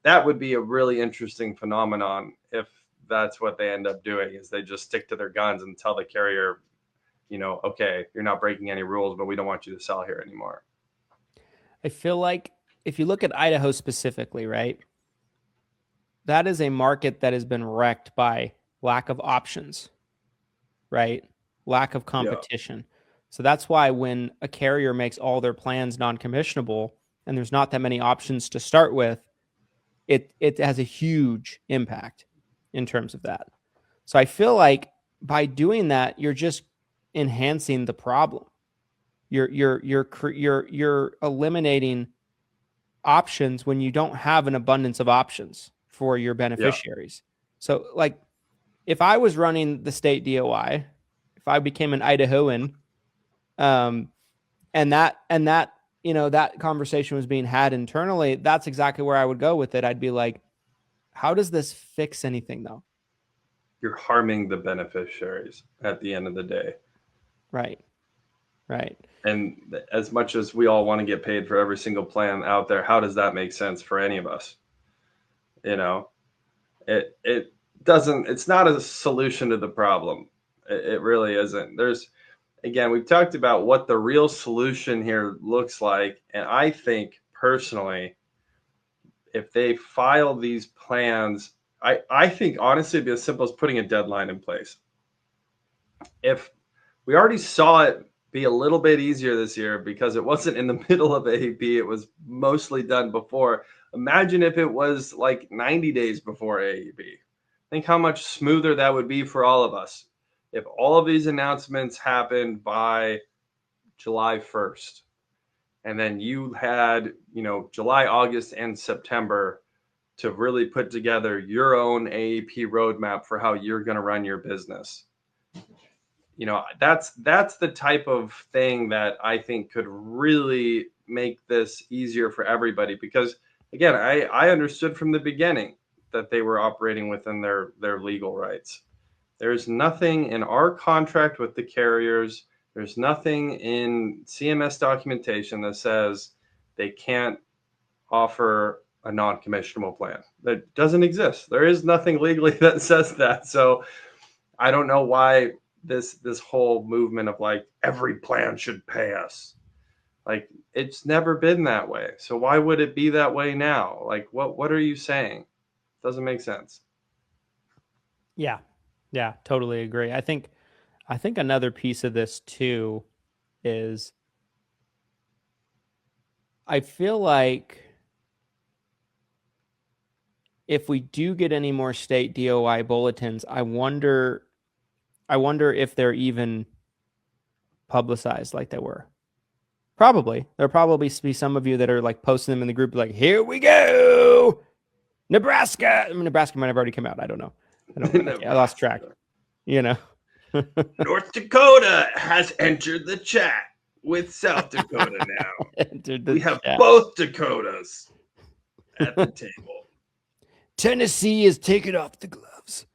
that would be a really interesting phenomenon if that's what they end up doing, is they just stick to their guns and tell the carrier, okay, you're not breaking any rules, but we don't want you to sell here anymore. I feel like if you look at Idaho specifically, right, that is a market that has been wrecked by lack of options, right? Lack of competition. Yeah. So that's why when a carrier makes all their plans non-commissionable and there's not that many options to start with, it has a huge impact in terms of that. So I feel like by doing that, you're just enhancing the problem. You're eliminating options when you don't have an abundance of options for your beneficiaries. Yeah. So like if I was running the state DOI, if I became an Idahoan, and that that conversation was being had internally, that's exactly where I would go with it. I'd be like, how does this fix anything though? You're harming the beneficiaries at the end of the day. Right. And as much as we all want to get paid for every single plan out there, how does that make sense for any of us? It doesn't, it's not a solution to the problem. It really isn't. Again, we've talked about what the real solution here looks like. And I think personally, if they file these plans, I think honestly it'd be as simple as putting a deadline in place. If we already saw it be a little bit easier this year because it wasn't in the middle of AEP, it was mostly done before. Imagine if it was like 90 days before AEP. Think how much smoother that would be for all of us. If all of these announcements happened by July 1st, and then you had, July, August, and September to really put together your own AEP roadmap for how you're going to run your business. That's the type of thing that I think could really make this easier for everybody, because again, I understood from the beginning that they were operating within their legal rights. There's nothing in our contract with the carriers, there's nothing in CMS documentation that says they can't offer a non-commissionable plan. That doesn't exist. There is nothing legally that says that. So I don't know why this whole movement of like every plan should pay us. Like, it's never been that way. So why would it be that way now? Like, what are you saying? Doesn't make sense. Yeah. Yeah, totally agree. I think another piece of this too is I feel like if we do get any more state DOI bulletins, I wonder if they're even publicized like they were. Probably. There'll probably be some of you that are like posting them in the group like, here we go. Nebraska. I mean, Nebraska might have already come out. I don't know. I lost track. North Dakota has entered the chat with South Dakota now. We have both Dakotas at the table. Tennessee is taking off the gloves.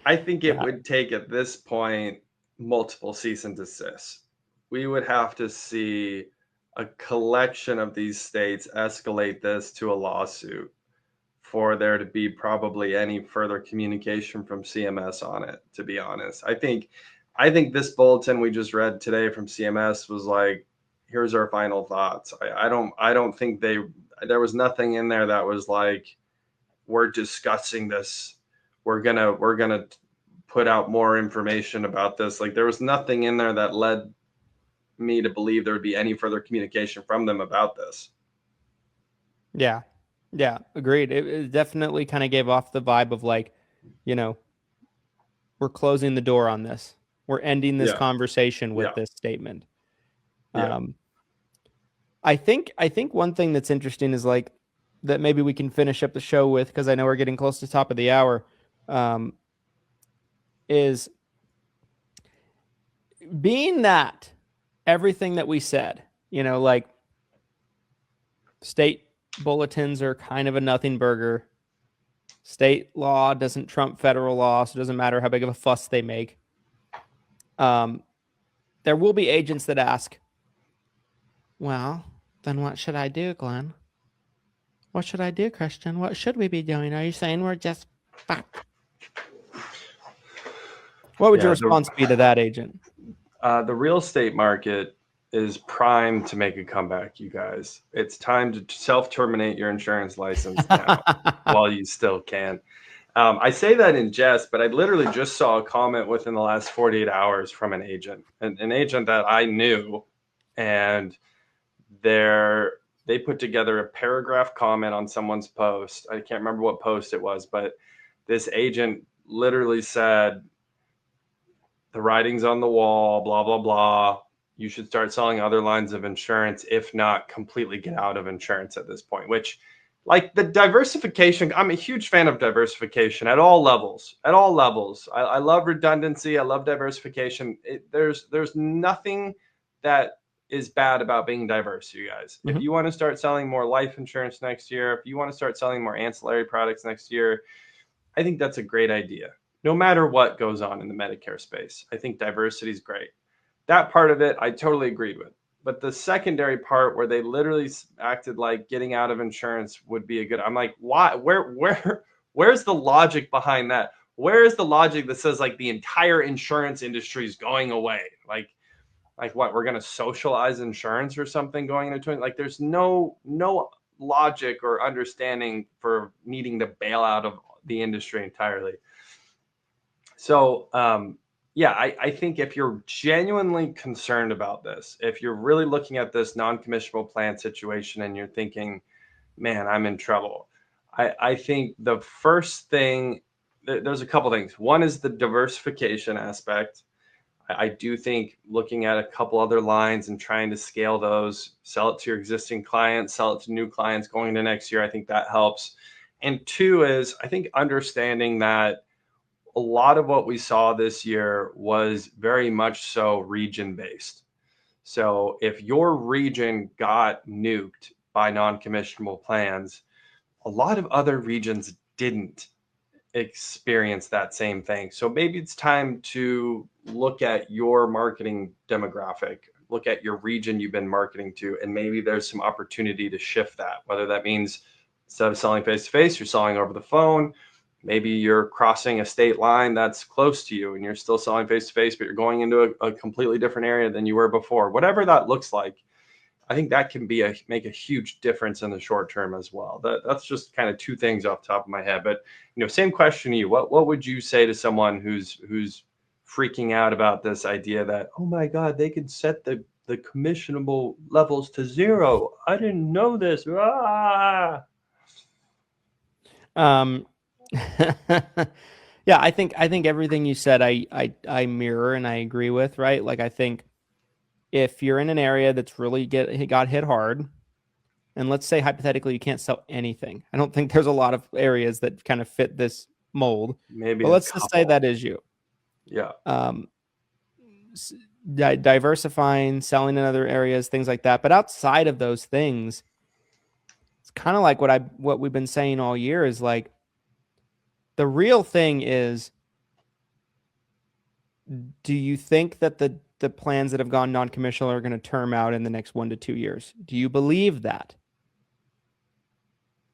I think it would take at this point multiple cease and desist. We would have to see a collection of these states escalate this to a lawsuit for there to be probably any further communication from CMS on it, to be honest. I think this bulletin we just read today from CMS was like, here's our final thoughts. I don't think there was nothing in there that was like, we're discussing this. We're gonna put out more information about this. Like, there was nothing in there that led me to believe there would be any further communication from them about this. Yeah, agreed. It definitely kind of gave off the vibe of like, we're closing the door on this. We're ending this conversation with this statement. Yeah. I think one thing that's interesting is like that maybe we can finish up the show with, because I know we're getting close to the top of the hour, is being that everything that we said, like state bulletins are kind of a nothing burger. State law doesn't trump federal law, so it doesn't matter how big of a fuss they make. There will be agents that ask, well, then what should I do, Glenn? What should I do, Christian? What should we be doing? Are you saying we're just fucked? What would your response be to that, agent? The real estate market is primed to make a comeback, you guys. It's time to self-terminate your insurance license now while you still can. I say that in jest, but I literally just saw a comment within the last 48 hours from an agent that I knew, and they put together a paragraph comment on someone's post. I can't remember what post it was, but this agent literally said, the writing's on the wall, blah, blah, blah. You should start selling other lines of insurance. If not, completely get out of insurance at this point, which, like, the diversification, I'm a huge fan of diversification at all levels, I love redundancy. I love diversification. There's nothing that is bad about being diverse, you guys. Mm-hmm. If you want to start selling more life insurance next year, if you want to start selling more ancillary products next year, I think that's a great idea. No matter what goes on in the Medicare space, I think diversity is great. That part of it, I totally agreed with. But the secondary part where they literally acted like getting out of insurance would be a good, I'm like, why? Where's the logic behind that? Where is the logic that says like the entire insurance industry is going away? Like what, we're going to socialize insurance or something going into it? Like, there's no logic or understanding for needing to bail out of the industry entirely. So, I think if you're genuinely concerned about this, if you're really looking at this non-commissionable plan situation and you're thinking, man, I'm in trouble, I think the first thing, there's a couple things. One is the diversification aspect. I do think looking at a couple other lines and trying to scale those, sell it to your existing clients, sell it to new clients going into next year, I think that helps. And two is, I think, understanding that a lot of what we saw this year was very much so region based. So if your region got nuked by non-commissionable plans, a lot of other regions didn't experience that same thing. So maybe it's time to look at your marketing demographic, look at your region you've been marketing to, and maybe there's some opportunity to shift that, whether that means instead of selling face-to-face, you're selling over the phone. Maybe you're crossing a state line that's close to you and you're still selling face-to-face, but you're going into a completely different area than you were before. Whatever that looks like, I think that can make a huge difference in the short term as well. That's just kind of two things off the top of my head. But same question to you. What would you say to someone who's freaking out about this idea that, oh my God, they could set the commissionable levels to 0? I didn't know this. Ah! Yeah, I think everything you said I mirror and I agree with, right? Like, I think if you're in an area that's really got hit hard, and let's say hypothetically you can't sell anything. I don't think there's a lot of areas that kind of fit this mold. Maybe, but let's just say that is you. Yeah. Diversifying, selling in other areas, things like that. But outside of those things, it's kind of like what we've been saying all year is like, the real thing is, do you think that the plans that have gone non-commissional are going to term out in the next 1 to 2 years? Do you believe that?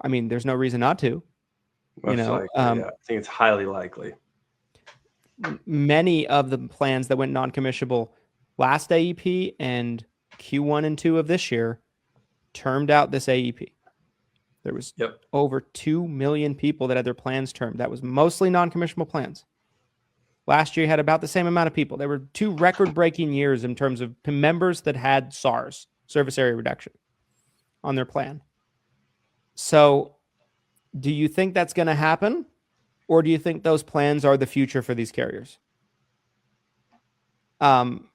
I mean, there's no reason not to. Yeah, I think it's highly likely. Many of the plans that went non-commissionable last AEP and Q1 and 2 of this year termed out this AEP. There was over 2 million people that had their plans termed. That was mostly non-commissionable plans. Last year, you had about the same amount of people. There were 2 record-breaking years in terms of members that had SARS, service area reduction, on their plan. So do you think that's going to happen? Or do you think those plans are the future for these carriers? You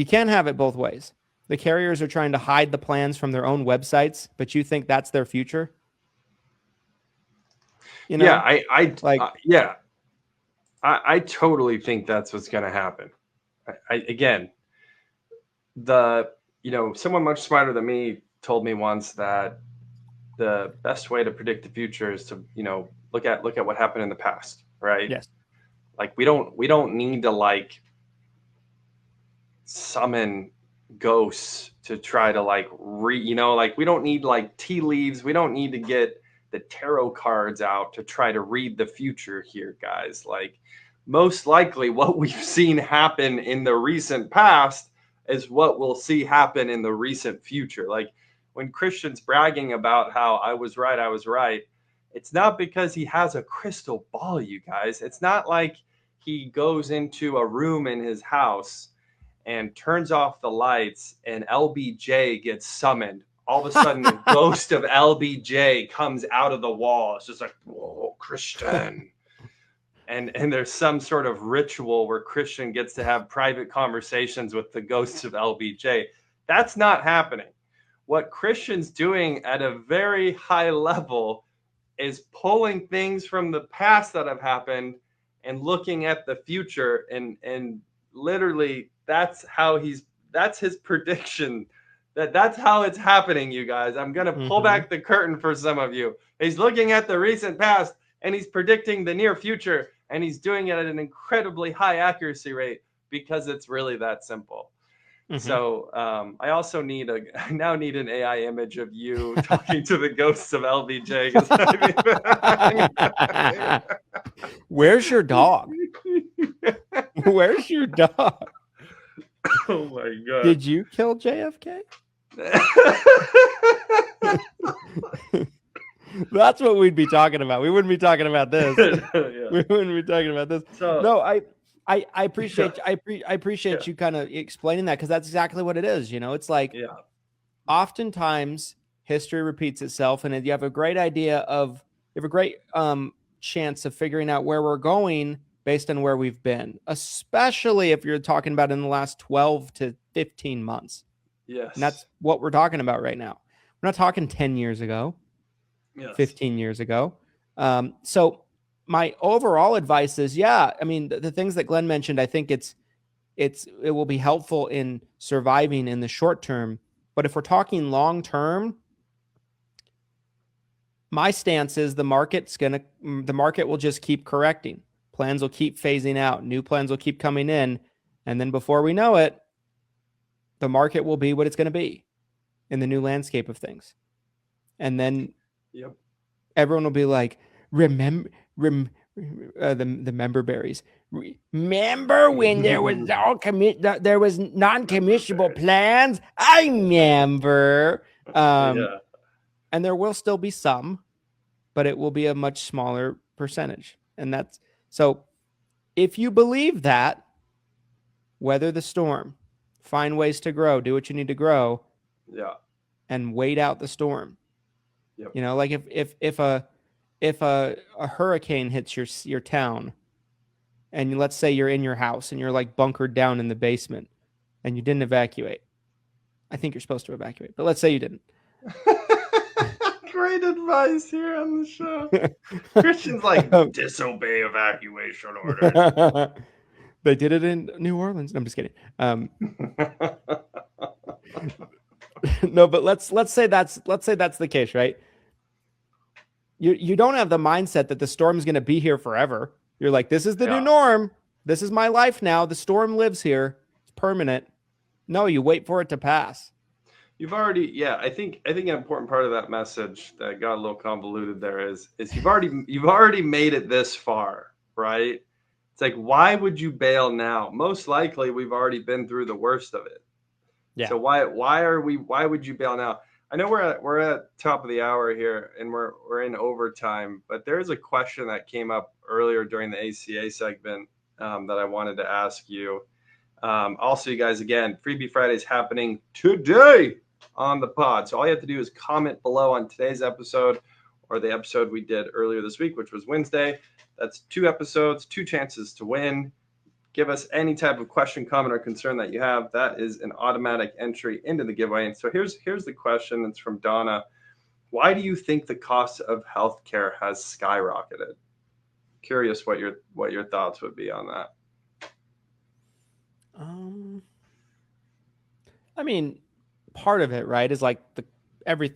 can't have it both ways. The carriers are trying to hide the plans from their own websites, but you think that's their future? I totally think that's what's going to happen. Someone much smarter than me told me once that the best way to predict the future is to, look at what happened in the past, right? Yes. Like we don't need to summon ghosts to try to we don't need tea leaves. We don't need to get the tarot cards out to try to read the future here, guys. Most likely what we've seen happen in the recent past is what we'll see happen in the recent future. When Christian's bragging about how I was right, it's not because he has a crystal ball, you guys. It's not like he goes into a room in his house and turns off the lights and LBJ gets summoned. All of a sudden, the ghost of LBJ comes out of the wall. It's just like, whoa, Christian. And there's some sort of ritual where Christian gets to have private conversations with the ghosts of LBJ. That's not happening. What Christian's doing at a very high level is pulling things from the past that have happened and looking at the future. And literally, that's his prediction. That's how it's happening, you guys. I'm going to pull back the curtain for some of you. He's looking at the recent past and he's predicting the near future, and he's doing it at an incredibly high accuracy rate because it's really that simple. So I also now need an AI image of you talking to the ghosts of LBJ. Where's your dog? Where's your dog? Oh my God. Did you kill JFK? That's what we'd be talking about. We wouldn't be talking about this. We wouldn't be talking about this. So, no, I appreciate I appreciate you kind of explaining that, because that's exactly what it is. It's like oftentimes history repeats itself, and you have a great chance of figuring out where we're going based on where we've been, especially if you're talking about in the last 12 to 15 months. Yes. And that's what we're talking about right now. We're not talking 10 years ago, Yes. 15 years ago. So my overall advice is, I mean, the things that Glenn mentioned, I think it will be helpful in surviving in the short term. But if we're talking long term, my stance is the market will just keep correcting. Plans will keep phasing out. New plans will keep coming in. And then before we know it, the market will be what it's going to be in the new landscape of things. And then everyone will be like, remember the member berries. Remember when there was there was non-commissionable plans? I remember. And there will still be some, but it will be a much smaller percentage. And that's so if you believe that, weather the storm, find ways to grow, do what you need to grow, and wait out the storm. You know, like if a hurricane hits your town, and let's say you're in your house and you're like bunkered down in the basement and you didn't evacuate. I think you're supposed to evacuate, but let's say you didn't. Great advice here on the show. Christian's like, disobey evacuation order. They did it in New Orleans. No, I'm just kidding. No, but let's say that's the case, right? You don't have the mindset that the storm's going to be here forever. You're like, this is the new norm. This is my life now. The storm lives here. It's permanent. No, you wait for it to pass. You've already, I think an important part of that message that got a little convoluted there is you've already made it this far, right? It's like, why would you bail now? Most likely, we've already been through the worst of it. Yeah. So why would you bail now? I know we're at top of the hour here and we're in overtime, but there's a question that came up earlier during the ACA segment that I wanted to ask you. Also, you guys, again, Freebie Friday is happening today on the pod. So all you have to do is comment below on today's episode or the episode we did earlier this week, which was Wednesday. That's 2 episodes, 2 chances to win. Give us any type of question, comment, or concern that you have. That is an automatic entry into the giveaway. And so here's the question. It's from Donna. Why do you think the cost of healthcare has skyrocketed? Curious what your thoughts would be on that. I mean, part of it, right, is like the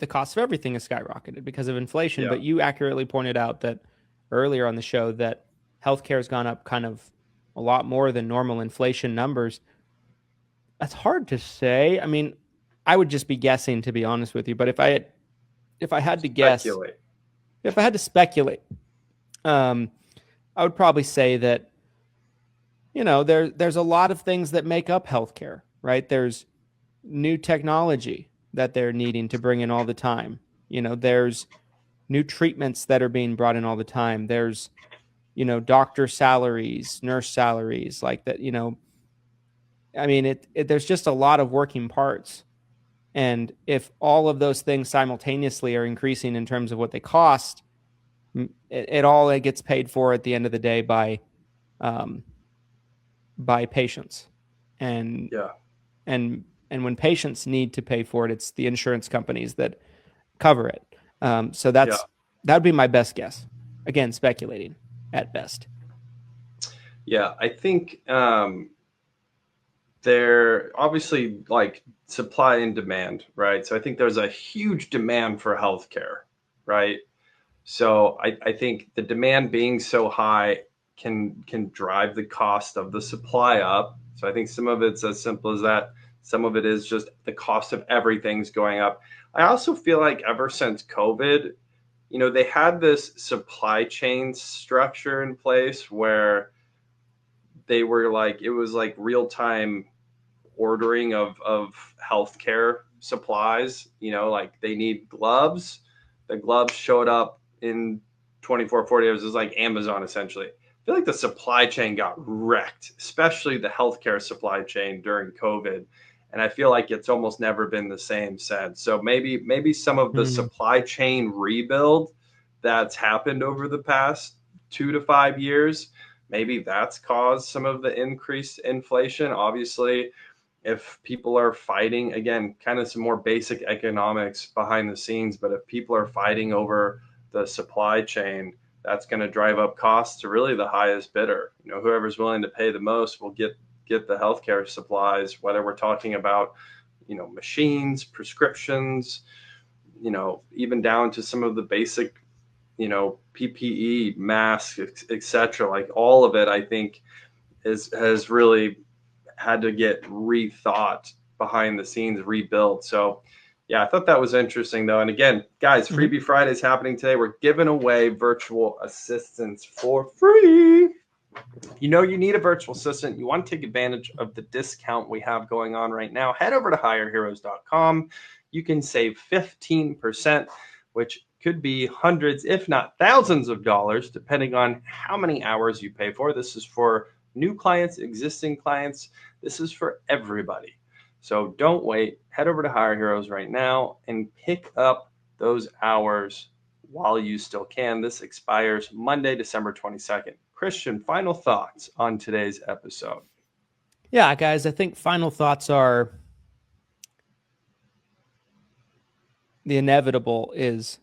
cost of everything is skyrocketed because of inflation. Yeah. But you accurately pointed out that earlier on the show that healthcare has gone up kind of a lot more than normal inflation numbers. That's hard to say. I mean, I would just be guessing, to be honest with you. But if I had to guess, if I had to speculate, I would probably say that, you know, there's a lot of things that make up healthcare, right? There's new technology that they're needing to bring in all the time. You know, there's new treatments that are being brought in all the time. There's, you know, doctor salaries, nurse salaries, like that, you know. I mean, there's just a lot of working parts. And if all of those things simultaneously are increasing in terms of what they cost, it all gets paid for at the end of the day by patients. And and when patients need to pay for it, it's the insurance companies that cover it. So that'd be my best guess. Again, speculating at best. Yeah, I think they're obviously like supply and demand, right? So I think there's a huge demand for healthcare, right? So I think the demand being so high can drive the cost of the supply up. So I think some of it's as simple as that. Some of it is just the cost of everything's going up. I also feel like ever since COVID, you know, they had this supply chain structure in place where they were like, it was like real-time ordering of healthcare supplies. You know, like they need gloves. The gloves showed up in 24, 40 hours. It was like Amazon, essentially. I feel like the supply chain got wrecked, especially the healthcare supply chain during COVID. And I feel like it's almost never been the same since. So maybe some of the supply chain rebuild that's happened over the past 2 to 5 years, maybe that's caused some of the increased inflation. Obviously, if people are fighting, again, kind of some more basic economics behind the scenes, but if people are fighting over the supply chain, that's going to drive up costs to really the highest bidder. Whoever's willing to pay the most will get the healthcare supplies, whether we're talking about, machines, prescriptions, even down to some of the basic, PPE, masks, etc. Like all of it, I think has really had to get rethought behind the scenes, rebuilt. So yeah, I thought that was interesting though. And again, guys, Freebie Friday is happening today. We're giving away virtual assistants for free. You need a virtual assistant. You want to take advantage of the discount we have going on right now. Head over to hireheroes.com. You can save 15%, which could be hundreds, if not thousands of dollars, depending on how many hours you pay for. This is for new clients, existing clients. This is for everybody. So don't wait. Head over to Hire Heroes right now and pick up those hours while you still can. This expires Monday, December 22nd. Christian, final thoughts on today's episode. Yeah, guys, I think final thoughts are the inevitable is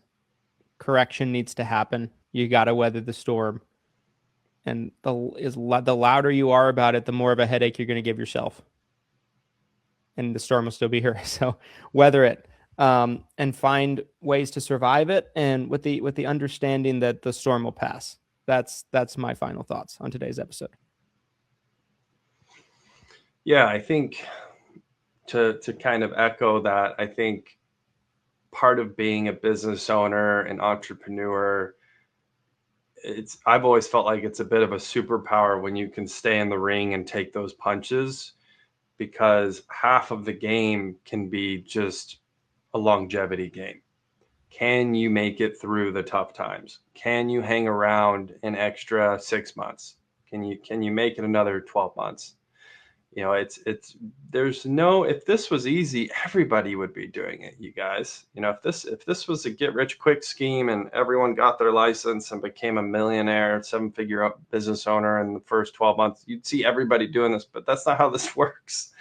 correction needs to happen. You got to weather the storm. And the louder you are about it, the more of a headache you're going to give yourself. And the storm will still be here. So weather it and find ways to survive it. And with the understanding that the storm will pass. That's my final thoughts on today's episode. Yeah, I think to kind of echo that, I think part of being a business owner, an entrepreneur, I've always felt like it's a bit of a superpower when you can stay in the ring and take those punches, because half of the game can be just a longevity game. Can you make it through the tough times? Can you hang around an extra 6 months? Can you make it another 12 months? If this was easy, everybody would be doing it, you guys. If this was a get rich quick scheme and everyone got their license and became a millionaire, 7-figure business owner in the first 12 months, you'd see everybody doing this, but that's not how this works.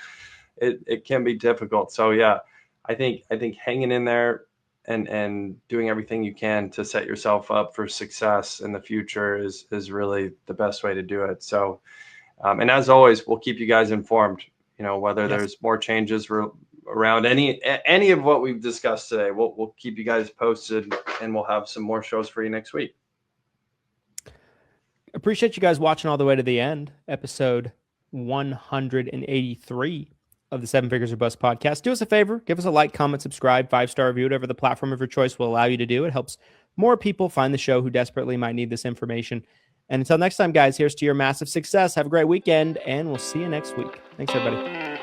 It can be difficult. So yeah, I think hanging in there and doing everything you can to set yourself up for success in the future is really the best way to do it. So, and as always, we'll keep you guys informed, whether there's more changes around any of what we've discussed today. We'll keep you guys posted, and we'll have some more shows for you next week. Appreciate you guys watching all the way to the end. Episode 183 of the 7 Figures or Bust podcast. Do us a favor, give us a like, comment, subscribe, 5-star review, whatever the platform of your choice will allow you to do. It helps more people find the show who desperately might need this information. And until next time, guys, here's to your massive success. Have a great weekend, and we'll see you next week. Thanks, everybody.